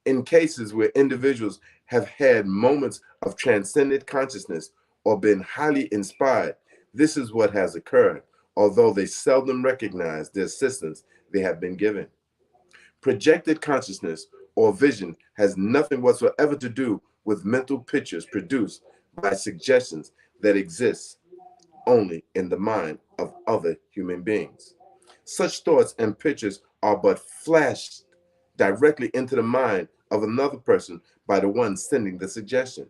In cases where individuals have had moments of transcendent consciousness or been highly inspired, this is what has occurred, although they seldom recognize the assistance they have been given. Projected consciousness or vision has nothing whatsoever to do with mental pictures produced by suggestions that exist only in the mind of other human beings. Such thoughts and pictures are but flashed directly into the mind of another person by the one sending the suggestion.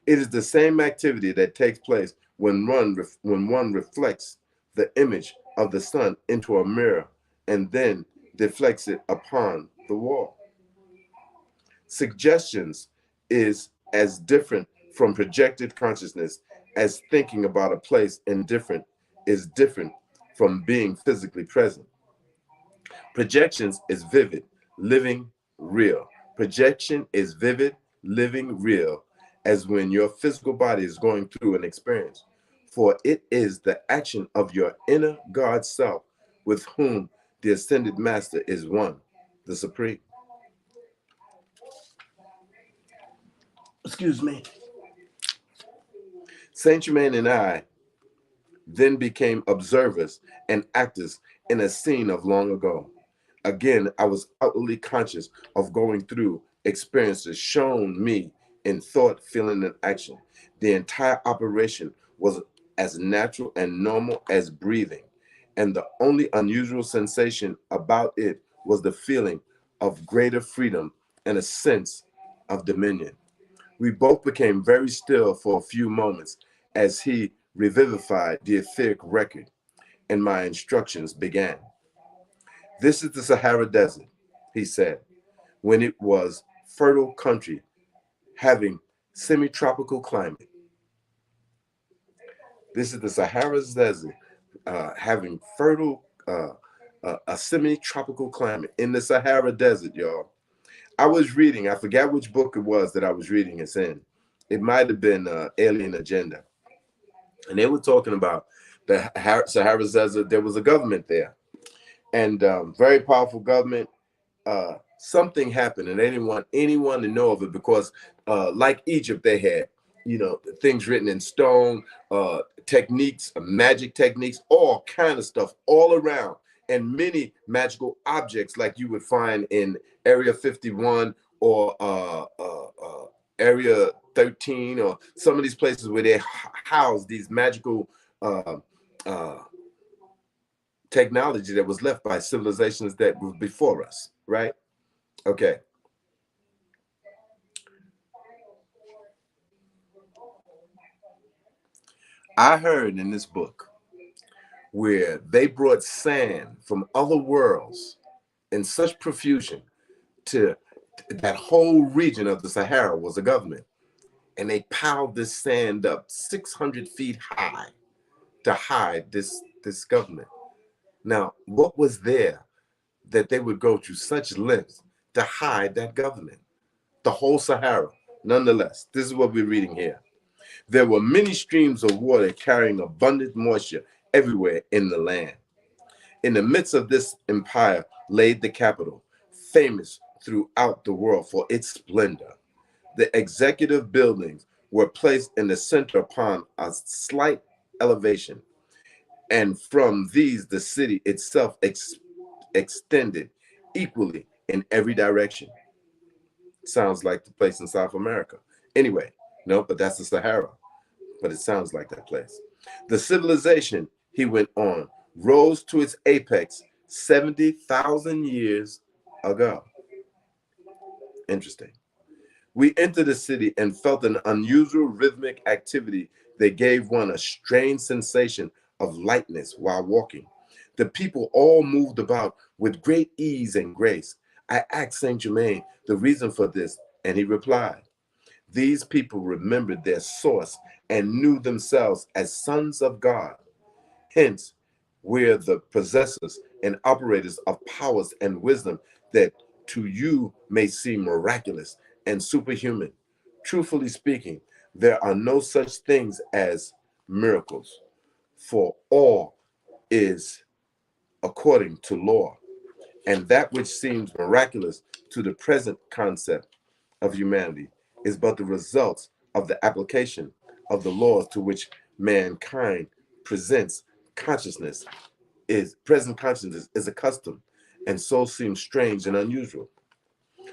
It is the same activity that takes place when one reflects the image of the sun into a mirror and then deflects it upon the wall. Suggestions is as different from projected consciousness as thinking about a place is different from being physically present. Projections is vivid, living, real. Projection is vivid, living, real, as when your physical body is going through an experience. For it is the action of your inner God self with whom the ascended master is one, the supreme. Excuse me. Saint Germain and I then became observers and actors in a scene of long ago. Again, I was outwardly conscious of going through experiences shown me in thought, feeling, and action. The entire operation was as natural and normal as breathing, and the only unusual sensation about it was the feeling of greater freedom and a sense of dominion. We both became very still for a few moments as he revivified the etheric record, and my instructions began. This is the Sahara Desert, he said, when it was fertile country having semi-tropical climate. This is the Sahara Desert having fertile, a semi-tropical climate in the Sahara Desert, y'all. I was reading, I forgot which book it was that I was reading it's in. It might have been Alien Agenda. And they were talking about the Sahara Desert. There was a government there, and very powerful government. Something happened, and they didn't want anyone to know of it because, like Egypt, they had, things written in stone, techniques, magic techniques, all kind of stuff all around, and many magical objects like you would find in Area 51 or Area 13 or some of these places where they house these magical uh, technology that was left by civilizations that were before us, right? Okay. I heard in this book where they brought sand from other worlds in such profusion to that whole region of the Sahara was a government. And they piled this sand up 600 feet high to hide this government. Now, what was there that they would go to such lengths to hide that government? The whole Sahara. Nonetheless, this is what we're reading here. There were many streams of water carrying abundant moisture everywhere in the land. In the midst of this empire lay the capital, famous throughout the world for its splendor. The executive buildings were placed in the center upon a slight elevation, and from these the city itself extended equally in every direction. Sounds like the place in South America. Anyway, no, but that's the Sahara. But it sounds like that place. The civilization, he went on, rose to its apex 70,000 years ago. Interesting. We entered the city and felt an unusual rhythmic activity that gave one a strange sensation of lightness while walking. The people all moved about with great ease and grace. I asked Saint Germain the reason for this, and he replied, these people remembered their source and knew themselves as sons of God. Hence, we're the possessors and operators of powers and wisdom that to you may seem miraculous and superhuman. Truthfully speaking, there are no such things as miracles, for all is according to law. And that which seems miraculous to the present concept of humanity is but the results of the application of the laws to which mankind presents consciousness is present consciousness is accustomed, and so seems strange and unusual.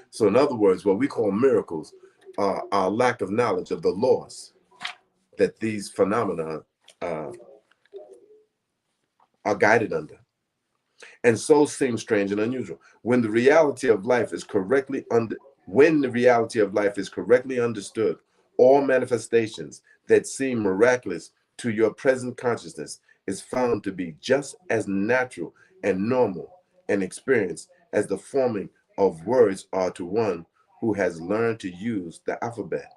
So in other words, what we call miracles are our lack of knowledge of the laws that these phenomena uh, are guided under, and so seem strange and unusual. When the reality of life is correctly understood, all manifestations that seem miraculous to your present consciousness is found to be just as natural and normal an experience as the forming of words are to one who has learned to use the alphabet.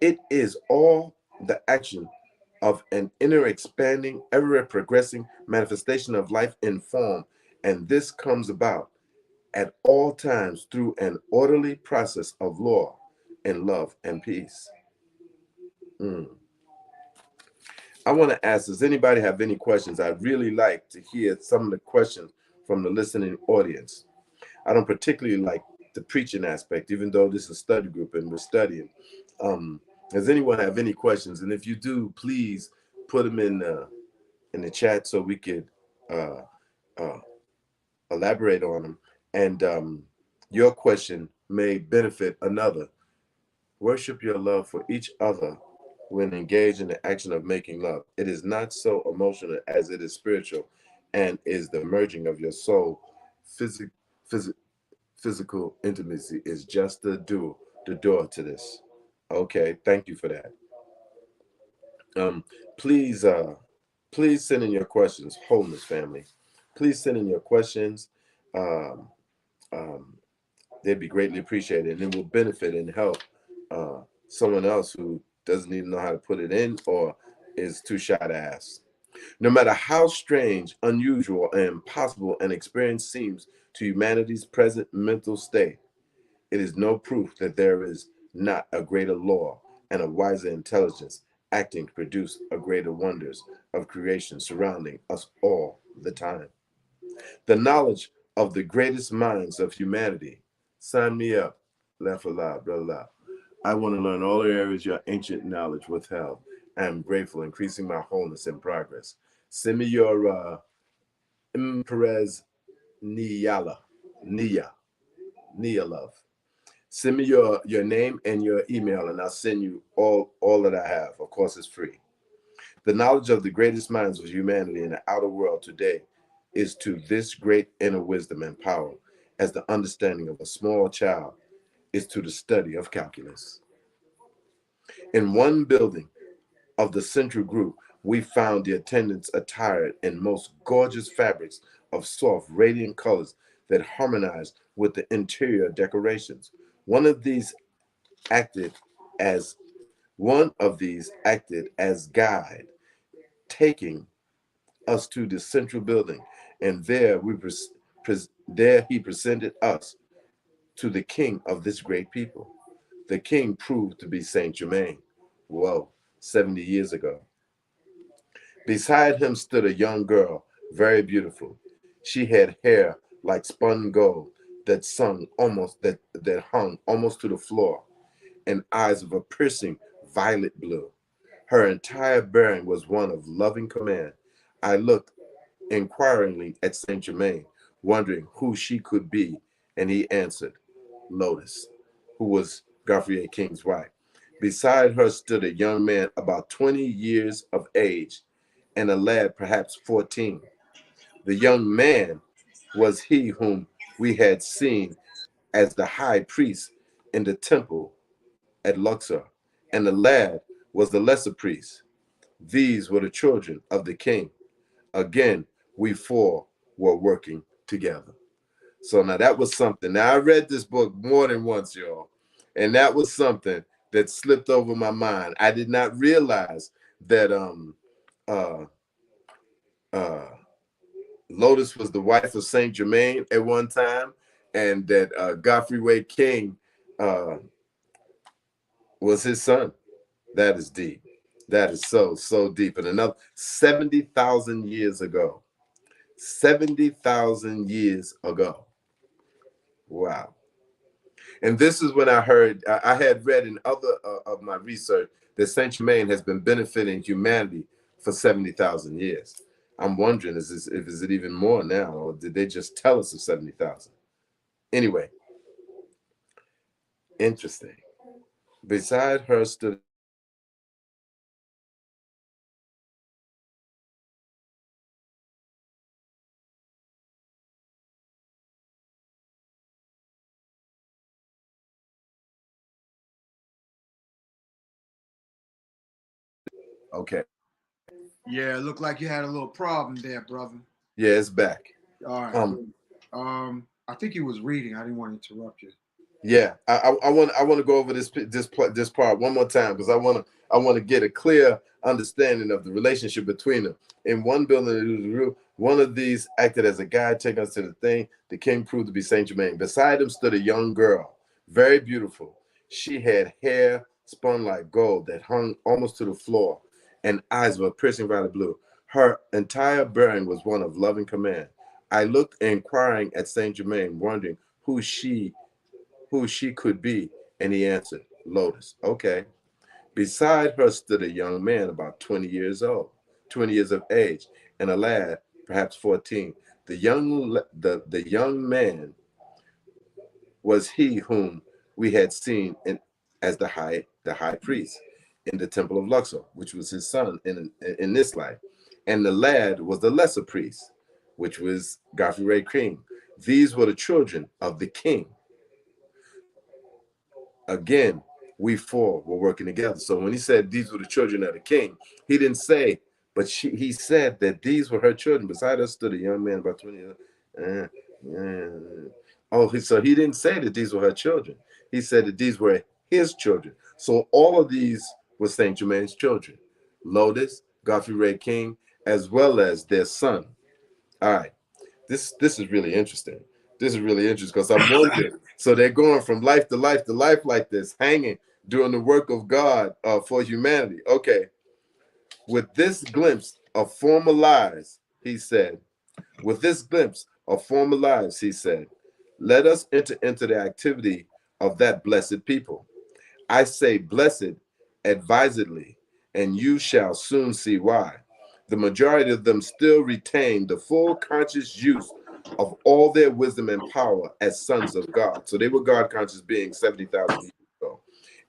It is all the action of an inner expanding, ever progressing manifestation of life in form, and this comes about at all times through an orderly process of law and love and peace. Mm. I want to ask, does anybody have any questions? I'd really like to hear some of the questions from the listening audience. I don't particularly like the preaching aspect, even though this is a study group and we're studying. Does anyone have any questions? And if you do, please put them in the chat so we could uh, uh, elaborate on them. And your question may benefit another. Worship your love for each other when engaged in the action of making love. It is not so emotional as it is spiritual, and is the merging of your soul. Physic, physic, Physical intimacy is just the door to this. Okay, thank you for that. Um, please, please send in your questions, wholeness family. Please send in your questions. Um, um, they'd be greatly appreciated, and it will benefit and help someone else who doesn't even know how to put it in or is too shy to ask. No matter how strange, unusual, and impossible an experience seems to humanity's present mental state, it is no proof that there is not a greater law and a wiser intelligence acting to produce a greater wonders of creation surrounding us all the time. The knowledge of the greatest minds of humanity. Sign me up. Laugh aloud, blah, blah. I want to learn all the areas your ancient knowledge withheld. I am grateful, increasing my wholeness and progress. Send me your Perez Niyala, Nia love. Send me your name and your email, and I'll send you all that I have. Of course, it's free. The knowledge of the greatest minds of humanity in the outer world today is to this great inner wisdom and power, as the understanding of a small child is to the study of calculus. In one building of the central group, we found the attendants attired in most gorgeous fabrics of soft, radiant colors that harmonized with the interior decorations. One of these acted as guide, taking us to the central building, and there he presented us to the king of this great people. The king proved to be Saint Germain. Whoa, 70 years ago. Beside him stood a young girl, very beautiful. She had hair like spun gold that hung almost to the floor, and eyes of a piercing violet blue. Her entire bearing was one of loving command. I looked inquiringly at Saint Germain, wondering who she could be, and he answered, Lotus, who was Gaufrier King's wife. Beside her stood a young man about 20 years of age, and a lad perhaps 14. The young man was he whom we had seen as the high priest in the temple at Luxor, and the lad was the lesser priest. These were the children of the king. Again, we four were working together. So now that was something. Now I read this book more than once, y'all, and that was something that slipped over my mind. I did not realize that uh uh Lotus was the wife of Saint Germain at one time, and that Godfrey Way King was his son. That is deep. That is so deep. And another 70,000 years ago. 70,000 years ago. Wow. And this is when I heard, I had read in other of my research that Saint Germain has been benefiting humanity for 70,000 years. I'm wondering, is it even more now, or did they just tell us of 70,000? Anyway, interesting. Beside her stood. Okay. Yeah, it looked like you had a little problem there, brother. Yeah, it's back. All right. I think you was reading. I didn't want to interrupt you. Yeah, I want to go over this part one more time, because I want to get a clear understanding of the relationship between them. In one building, one of these acted as a guide, taking us to the thing. The king proved to be Saint Germain. Beside him stood a young girl, very beautiful. She had hair spun like gold that hung almost to the floor, and eyes were piercing violet blue. Her entire bearing was one of loving command. I looked inquiring at Saint Germain, wondering who she could be, and he answered, Lotus. Okay. Beside her stood a young man about 20 years old, 20 years of age, and a lad, perhaps 14. The young man was he whom we had seen as the high priest in the temple of Luxor, which was his son in this life. And the lad was the lesser priest, which was Godfrey Ray King. These were the children of the king. Again, we four were working together. So when he said these were the children of the king, he didn't say, but he said that these were her children. Beside us stood a young man about 20 years. So he didn't say that these were her children. He said that these were his children. So all of these were Saint Germain's children. Lotus, Godfrey Ray King, as well as their son. All right. This is really interesting. This is really interesting, because I'm wondering. So they're going from life to life to life like this, hanging, doing the work of God for humanity. Okay. With this glimpse of former lives, he said, with this glimpse of former lives, he said, let us enter into the activity of that blessed people. I say blessed advisedly, and you shall soon see why. The majority of them still retain the full conscious use of all their wisdom and power as sons of God. So they were God conscious beings 70,000 years ago.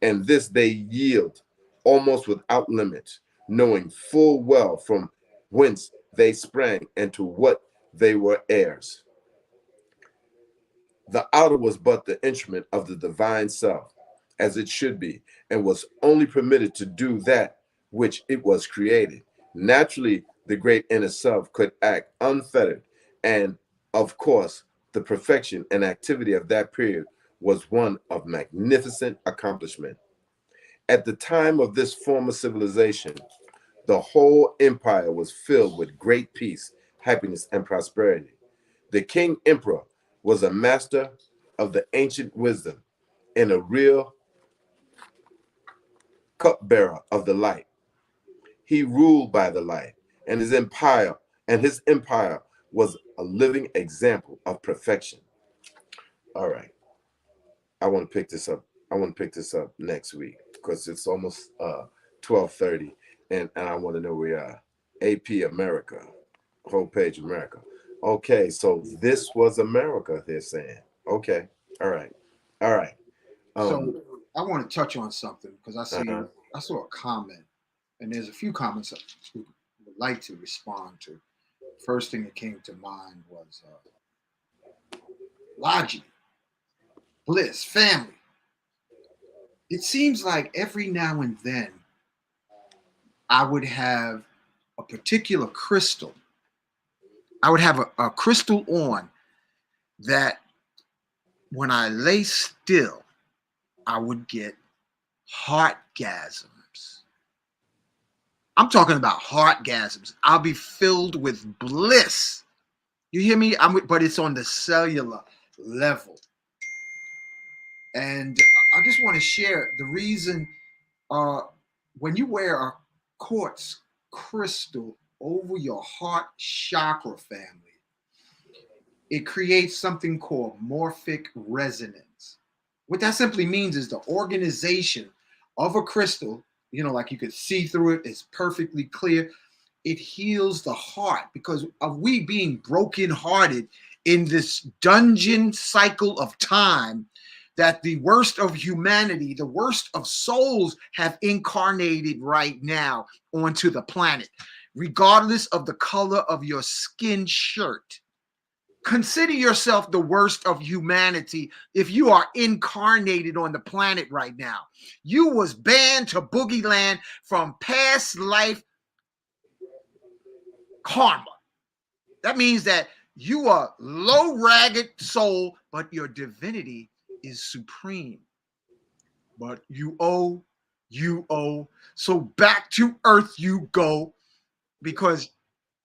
And this they yield almost without limit, knowing full well from whence they sprang and to what they were heirs. The outer was but the instrument of the divine self, as it should be, and was only permitted to do that which it was created. Naturally, the great inner self could act unfettered, and of course, the perfection and activity of that period was one of magnificent accomplishment. At the time of this former civilization, the whole empire was filled with great peace, happiness, and prosperity. The king emperor was a master of the ancient wisdom and a real cupbearer of the light. He ruled by the light, and his empire was a living example of perfection. All right. I want to pick this up. I want to pick this up next week, because it's almost 12:30, and I want to know where we are. AP America, whole page America. Okay, so this was America, they're saying. Okay, all right, all right. So I want to touch on something because Uh-huh. I saw a comment, and there's a few comments I would like to respond to. First thing that came to mind was logic, bliss, family. It seems like every now and then I would have a particular crystal. I would have a crystal on that when I lay still, I would get heartgasms. I'm talking about heartgasms. I'll be filled with bliss. You hear me? But it's on the cellular level. And I just want to share the reason when you wear a quartz crystal over your heart chakra family, it creates something called morphic resonance. What that simply means is the organization of a crystal, like you could see through it, it's perfectly clear. It heals the heart because of we being brokenhearted in this dungeon cycle of time that the worst of humanity, the worst of souls have incarnated right now onto the planet, regardless of the color of your skin shirt. Consider yourself the worst of humanity if you are incarnated on the planet right now. You was banned to Boogie Land from past life karma. That means that you are low ragged soul, but your divinity is supreme. But you owe. So back to earth you go, because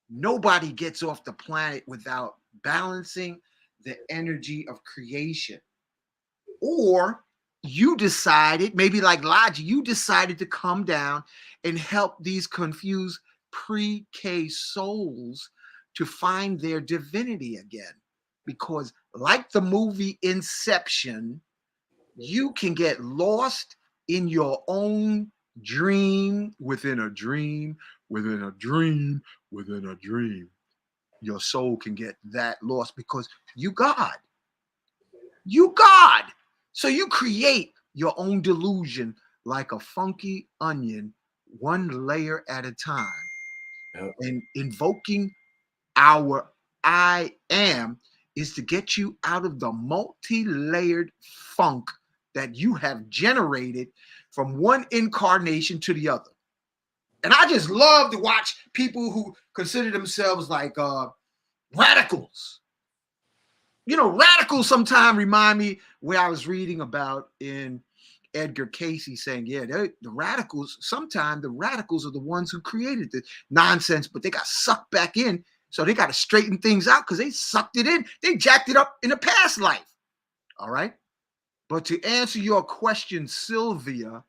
nobody gets off the planet without balancing the energy of creation. Or you decided, maybe like Logic, you decided to come down and help these confused pre-K souls to find their divinity again. Because like the movie Inception, you can get lost in your own dream within a dream within a dream within a dream. Your soul can get that lost because you God. You God. So you create your own delusion like a funky onion, one layer at a time, and invoking our I am is to get you out of the multi-layered funk that you have generated from one incarnation to the other. And I just love to watch people who consider themselves like radicals. Radicals sometimes remind me where I was reading about in Edgar Casey saying, yeah, the radicals, sometimes the radicals are the ones who created the nonsense, but they got sucked back in. So they got to straighten things out because they sucked it in. They jacked it up in a past life. All right. But to answer your question, Sylvia,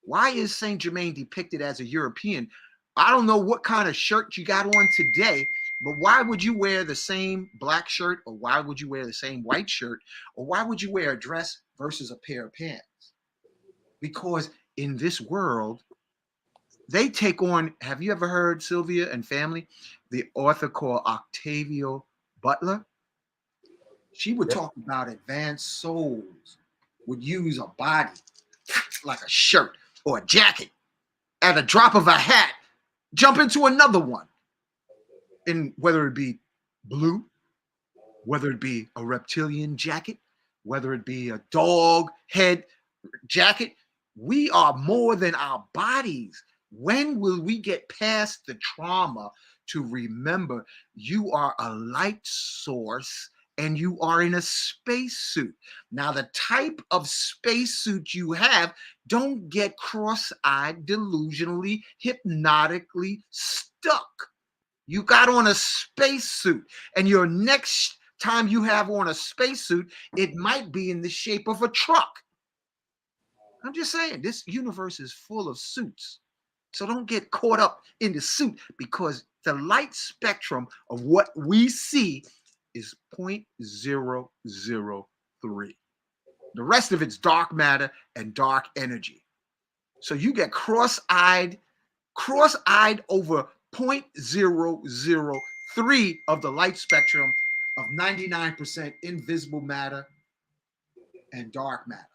why is Saint Germain depicted as a European? I don't know what kind of shirt you got on today, but why would you wear the same black shirt, or why would you wear the same white shirt, or why would you wear a dress versus a pair of pants? Because in this world, they take on, have you ever heard, Sylvia and family, the author called Octavia Butler? She would talk about advanced souls would use a body like a shirt or a jacket at a drop of a hat, jump into another one. And whether it be blue, whether it be a reptilian jacket, whether it be a dog head jacket, we are more than our bodies. When will we get past the trauma to remember you are a light source and you are in a spacesuit? Now, the type of spacesuit you have, don't get cross-eyed, delusionally, hypnotically stuck. You got on a spacesuit, and your next time you have on a spacesuit, it might be in the shape of a truck. I'm just saying, this universe is full of suits. So don't get caught up in the suit, because the light spectrum of what we see is 0.003. The rest of it's dark matter and dark energy. So you get cross-eyed over 0.003 of the light spectrum of 99% invisible matter and dark matter.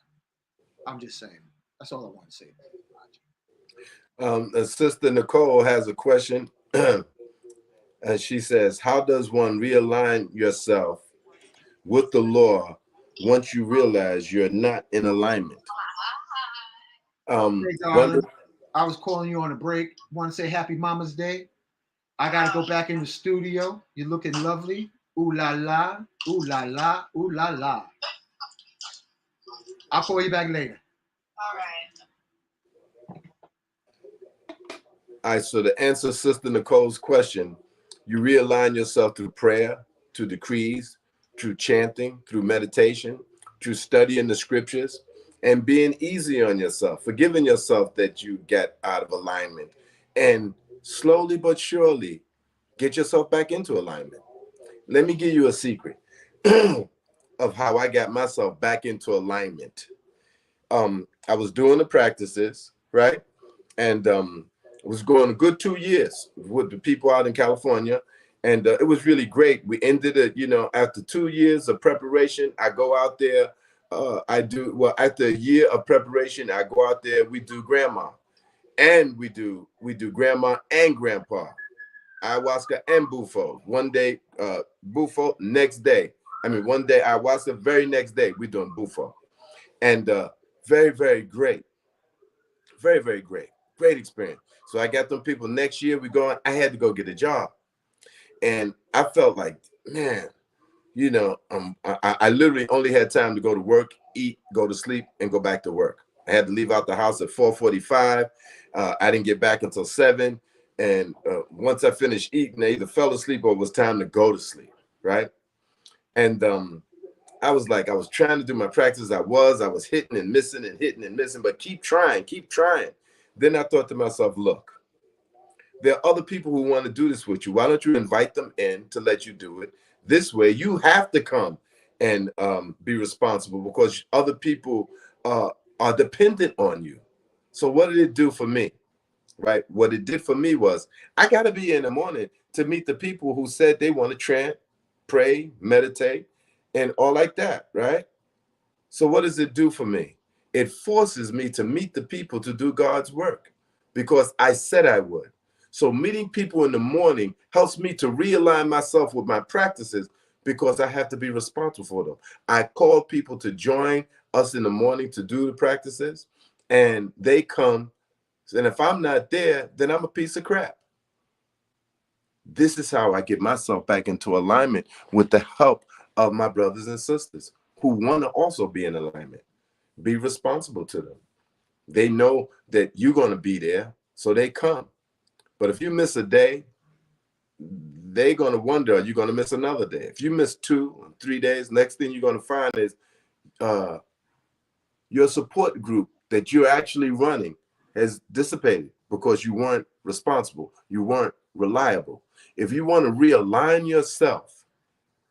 I'm just saying. That's all I want to say. Sister Nicole has a question. And she says, how does one realign yourself with the law once you realize you're not in alignment? Hey, darling, I was calling you on a break. Want to say Happy Mama's Day? I got to go back in the studio. You're looking lovely. Ooh la la, ooh la la, ooh la la. I'll call you back later. All right. All right, so to answer Sister Nicole's question, you realign yourself through prayer, through decrees, through chanting, through meditation, through studying the scriptures, and being easy on yourself, forgiving yourself that you get out of alignment, and slowly but surely get yourself back into alignment. Let me give you a secret. of how I got myself back into alignment. I was doing the practices, right? And it was going a good 2 years with the people out in California. And it was really great. We ended it, after 2 years of preparation, I go out there. After a year of preparation, I go out there, we do grandma. And we do grandma and grandpa, ayahuasca and bufo. One day, bufo, next day. I mean, one day ayahuasca, very next day, we doing bufo. And very, very great. Very, very great. Great experience. So I got them people next year. We going. I had to go get a job, and I felt like, man, I literally only had time to go to work, eat, go to sleep, and go back to work. I had to leave out the house at 4:45. I didn't get back until 7. And once I finished eating, I either fell asleep or it was time to go to sleep, right? And I was trying to do my practice. I was hitting and missing and hitting and missing, but keep trying, keep trying. Then I thought to myself, look, there are other people who want to do this with you. Why don't you invite them in to let you do it? This way, you have to come and be responsible because other people are dependent on you. So what did it do for me? Right? What it did for me was I got to be in the morning to meet the people who said they want to chant, pray, meditate, and all like that, right? So what does it do for me? It forces me to meet the people to do God's work because I said I would. So meeting people in the morning helps me to realign myself with my practices because I have to be responsible for them. I call people to join us in the morning to do the practices, and they come. And if I'm not there, then I'm a piece of crap. This is how I get myself back into alignment with the help of my brothers and sisters who want to also be in alignment. Be responsible to them. They know that you're going to be there, so they come. But if you miss a day, they're going to wonder, are you going to miss another day? If you miss 2 3 days, next thing you're going to find is your support group that you're actually running has dissipated because you weren't responsible. You weren't reliable. If you want to realign yourself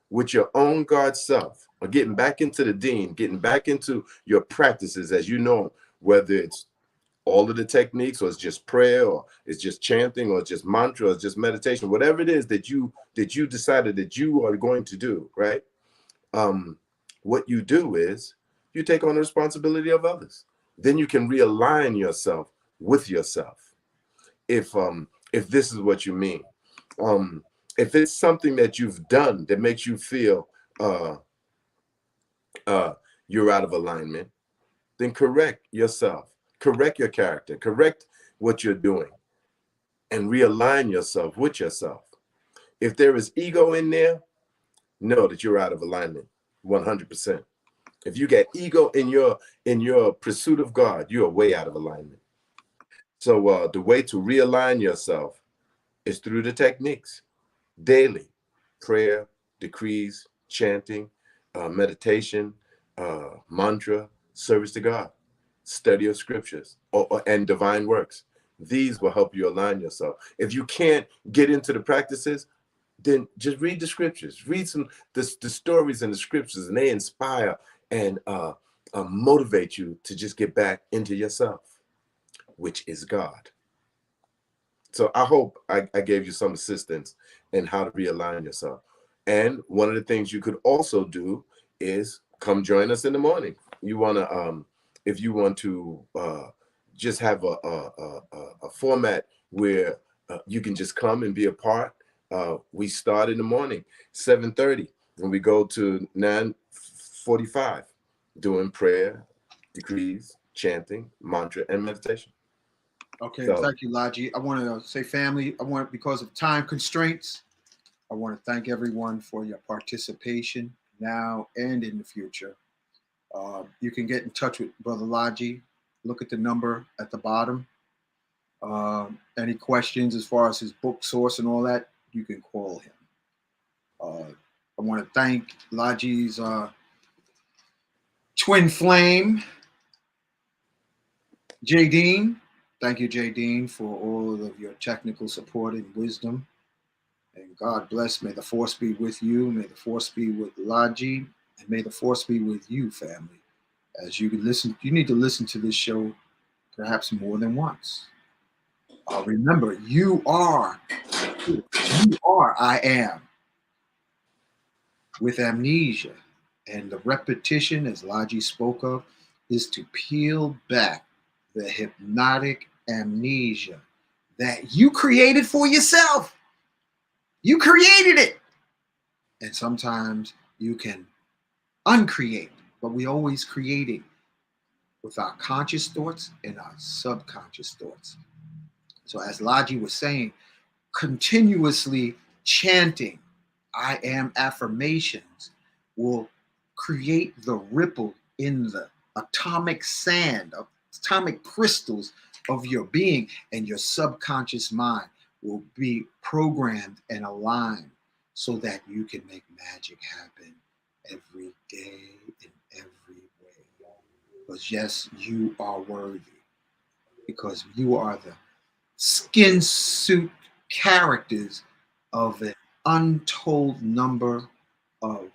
with your own God self, or getting back into the Dean, getting back into your practices as you know, whether it's all of the techniques, or it's just prayer, or it's just chanting, or it's just mantra, or it's just meditation, whatever it is that you decided that you are going to do, right? What you do is you take on the responsibility of others. Then you can realign yourself with yourself. If this is what you mean, if it's something that you've done that makes you feel you're out of alignment, then correct yourself, correct your character, correct what you're doing, and realign yourself with yourself. If there is ego in there, know that you're out of alignment 100%. If you get ego in your pursuit of God, you are way out of alignment. So the way to realign yourself is through the techniques. Daily prayer, decrees, chanting, meditation, mantra, service to God, study of scriptures, and divine works. These will help you align yourself. If you can't get into the practices, then just read the scriptures. Read the stories in the scriptures, and they inspire and motivate you to just get back into yourself, which is God. So I hope I gave you some assistance in how to realign yourself. And one of the things you could also do is come join us in the morning. You want to, if you want to just have a format where you can just come and be a part. We start in the morning, 7:30, and we go to 9:45, doing prayer, decrees, chanting, mantra, and meditation. Okay, So, thank you, Laji. I want to say, family, because of time constraints, I want to thank everyone for your participation now and in the future. You can get in touch with Brother Laji. Look at the number at the bottom. Any questions as far as his book source and all that, you can call him. I want to thank Laji's twin flame, Jay Dean. Thank you, Jay Dean, for all of your technical support and wisdom. And God bless. May the force be with you. May the force be with Laji. And may the force be with you, family. As you listen, you need to listen to this show perhaps more than once. Remember, you are I am with amnesia. And the repetition, as Laji spoke of, is to peel back the hypnotic amnesia that you created for yourself. You created it. And sometimes you can uncreate, but we always creating with our conscious thoughts and our subconscious thoughts. So as Laji was saying, continuously chanting I am affirmations will create the ripple in the atomic sand, atomic crystals of your being, and your subconscious mind will be programmed and aligned so that you can make magic happen every day in every way. Because yes, you are worthy, because you are the skin suit characters of an untold number of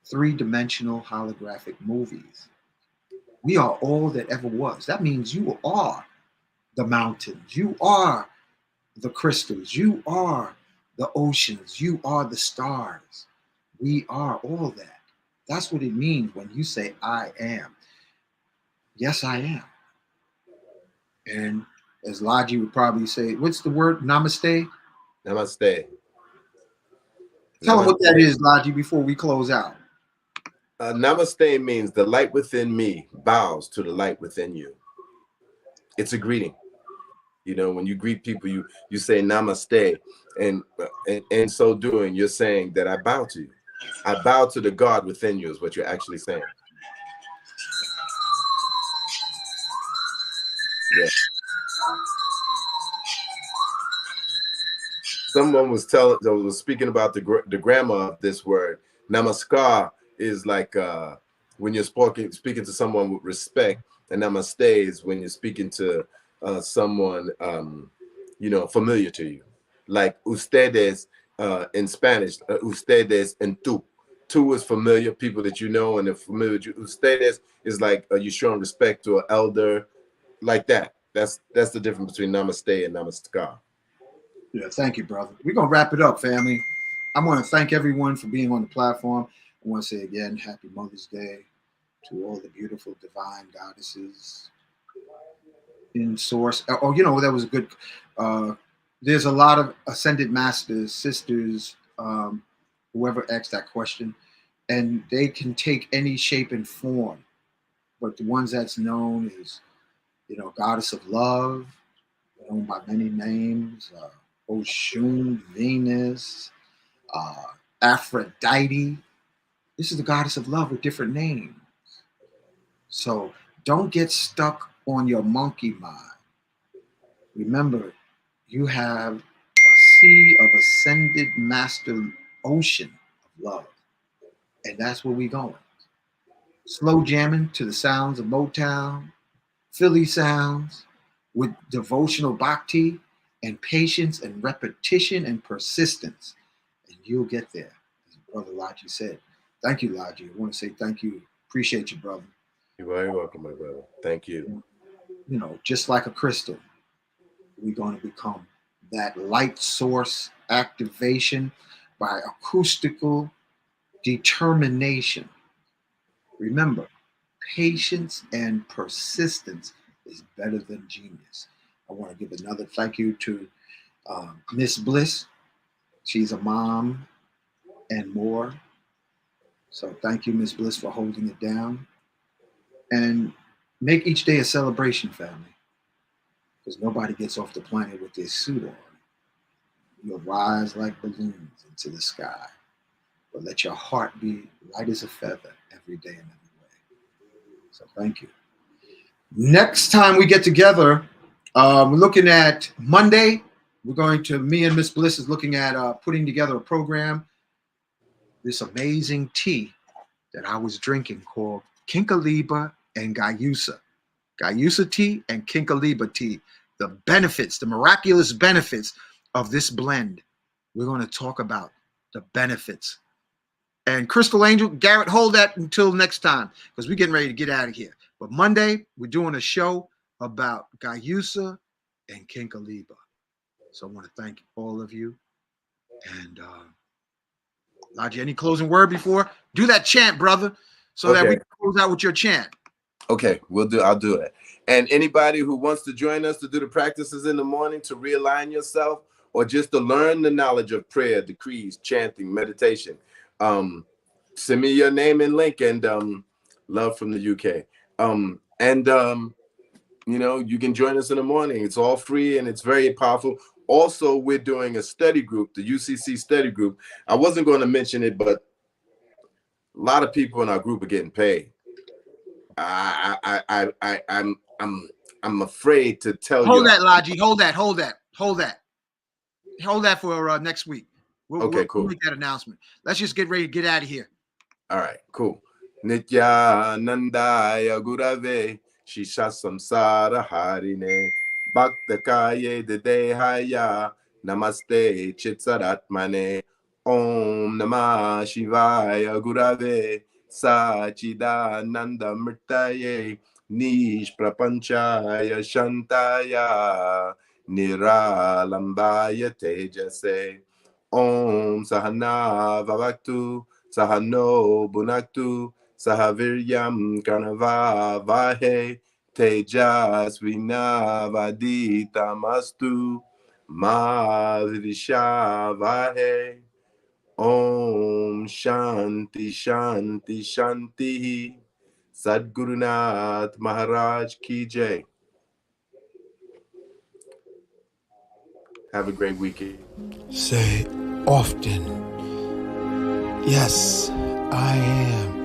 three-dimensional holographic movies. We are all that ever was. That means you are the mountains, you are the crystals, you are the oceans, you are the stars. We are all that. That's what it means when you say I am. Yes, I am. And as Laji would probably say, what's the word? Namaste? Namaste. Tell them what that Namaste. is, Laji, before we close out. Namaste means the light within me bows to the light within you. It's a greeting. You know, when you greet people, you say namaste, and in so doing, you're saying that I bow to you. I bow to the God within you is what you're actually saying. Yeah. Someone was speaking about the grammar of this word. Namaskar is like when you're speaking to someone with respect, and namaste is when you're speaking to someone familiar to you. Like ustedes in Spanish, ustedes and tú. Tú is familiar, people that you know and they're familiar with you. Ustedes is like you showing respect to an elder, like that. That's the difference between namaste and namaskar. Yeah, thank you, brother. We're going to wrap it up, family. I want to thank everyone for being on the platform. I want to say again, happy Mother's Day to all the beautiful divine goddesses in source. Oh, that was a good, there's a lot of ascended masters, sisters, whoever asked that question, and they can take any shape and form. But the ones that's known is, goddess of love, known by many names, Oshun, Venus, Aphrodite. This is the goddess of love with different names. So don't get stuck on your monkey mind. Remember, you have a sea of ascended master ocean of love. And that's where we're going. Slow jamming to the sounds of Motown, Philly sounds, with devotional bhakti and patience and repetition and persistence. And you'll get there, as Brother Laji said. Thank you, Laji. I want to say thank you. Appreciate you, brother. You're very welcome, my brother. Thank you. Just like a crystal, we're going to become that light source activation by acoustical determination. Remember, patience and persistence is better than genius. I want to give another thank you to Miss Bliss. She's a mom and more. So thank you, Miss Bliss, for holding it down. And make each day a celebration, family. Because nobody gets off the planet with their suit on. You'll rise like balloons into the sky. But let your heart be light as a feather every day and every way. So thank you. Next time we get together, we're looking at Monday. Me and Miss Bliss is looking at putting together a program. This amazing tea that I was drinking called Kinkaliba and Gayusa. Gayusa tea and Kinkaliba tea. The benefits, the miraculous benefits of this blend we're going to talk about the benefits. And Crystal Angel, Garrett, hold that until next time because we're getting ready to get out of here. But Monday, we're doing a show about Gayusa and Kinkaliba. So I want to thank all of you. And Laji, any closing word before? Do that chant, brother, so that we can close out with your chant. Okay, I'll do it. And anybody who wants to join us to do the practices in the morning to realign yourself or just to learn the knowledge of prayer, decrees, chanting, meditation, send me your name and link, and love from the UK. You know, you can join us in the morning. It's all free and it's very powerful. Also, we're doing a study group, the UCC study group. I wasn't going to mention it, but a lot of people in our group are getting paid. I'm afraid to tell you. Hold that, Laji. Hold that for next week. We'll make that announcement. Let's just get ready to get out of here. All right, cool. Nitya Nandaya Gurave Shisha Samsara Harine Bhaktakaye Dedehaya Namaste Chitsaratmane Om Namah Shivaya Gurave Sachidananda Mrtaye Nish Prapanchaya Shantaya Niralambaya Tejase Om Sahana Vavaktu Sahano Bunaktu Sahaviryam Karnava Vahe Tejasvina Vadita Mastu Madrisha Vahe Om Shanti Shanti Shanti Sadgurunath Maharaj Ki Jai. Have a great weekend. Say often, yes, I am.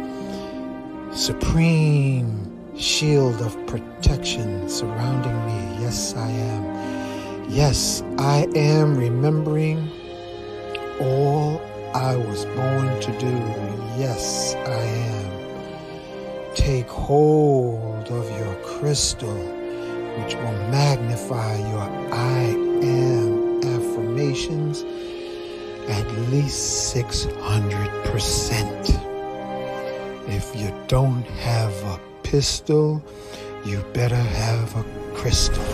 Supreme shield of protection surrounding me. Yes, I am. Yes, I am remembering all I was born to do. Yes, I am. Take hold of your crystal, which will magnify your I am affirmations at least 600%. If you don't have a pistol, you better have a crystal.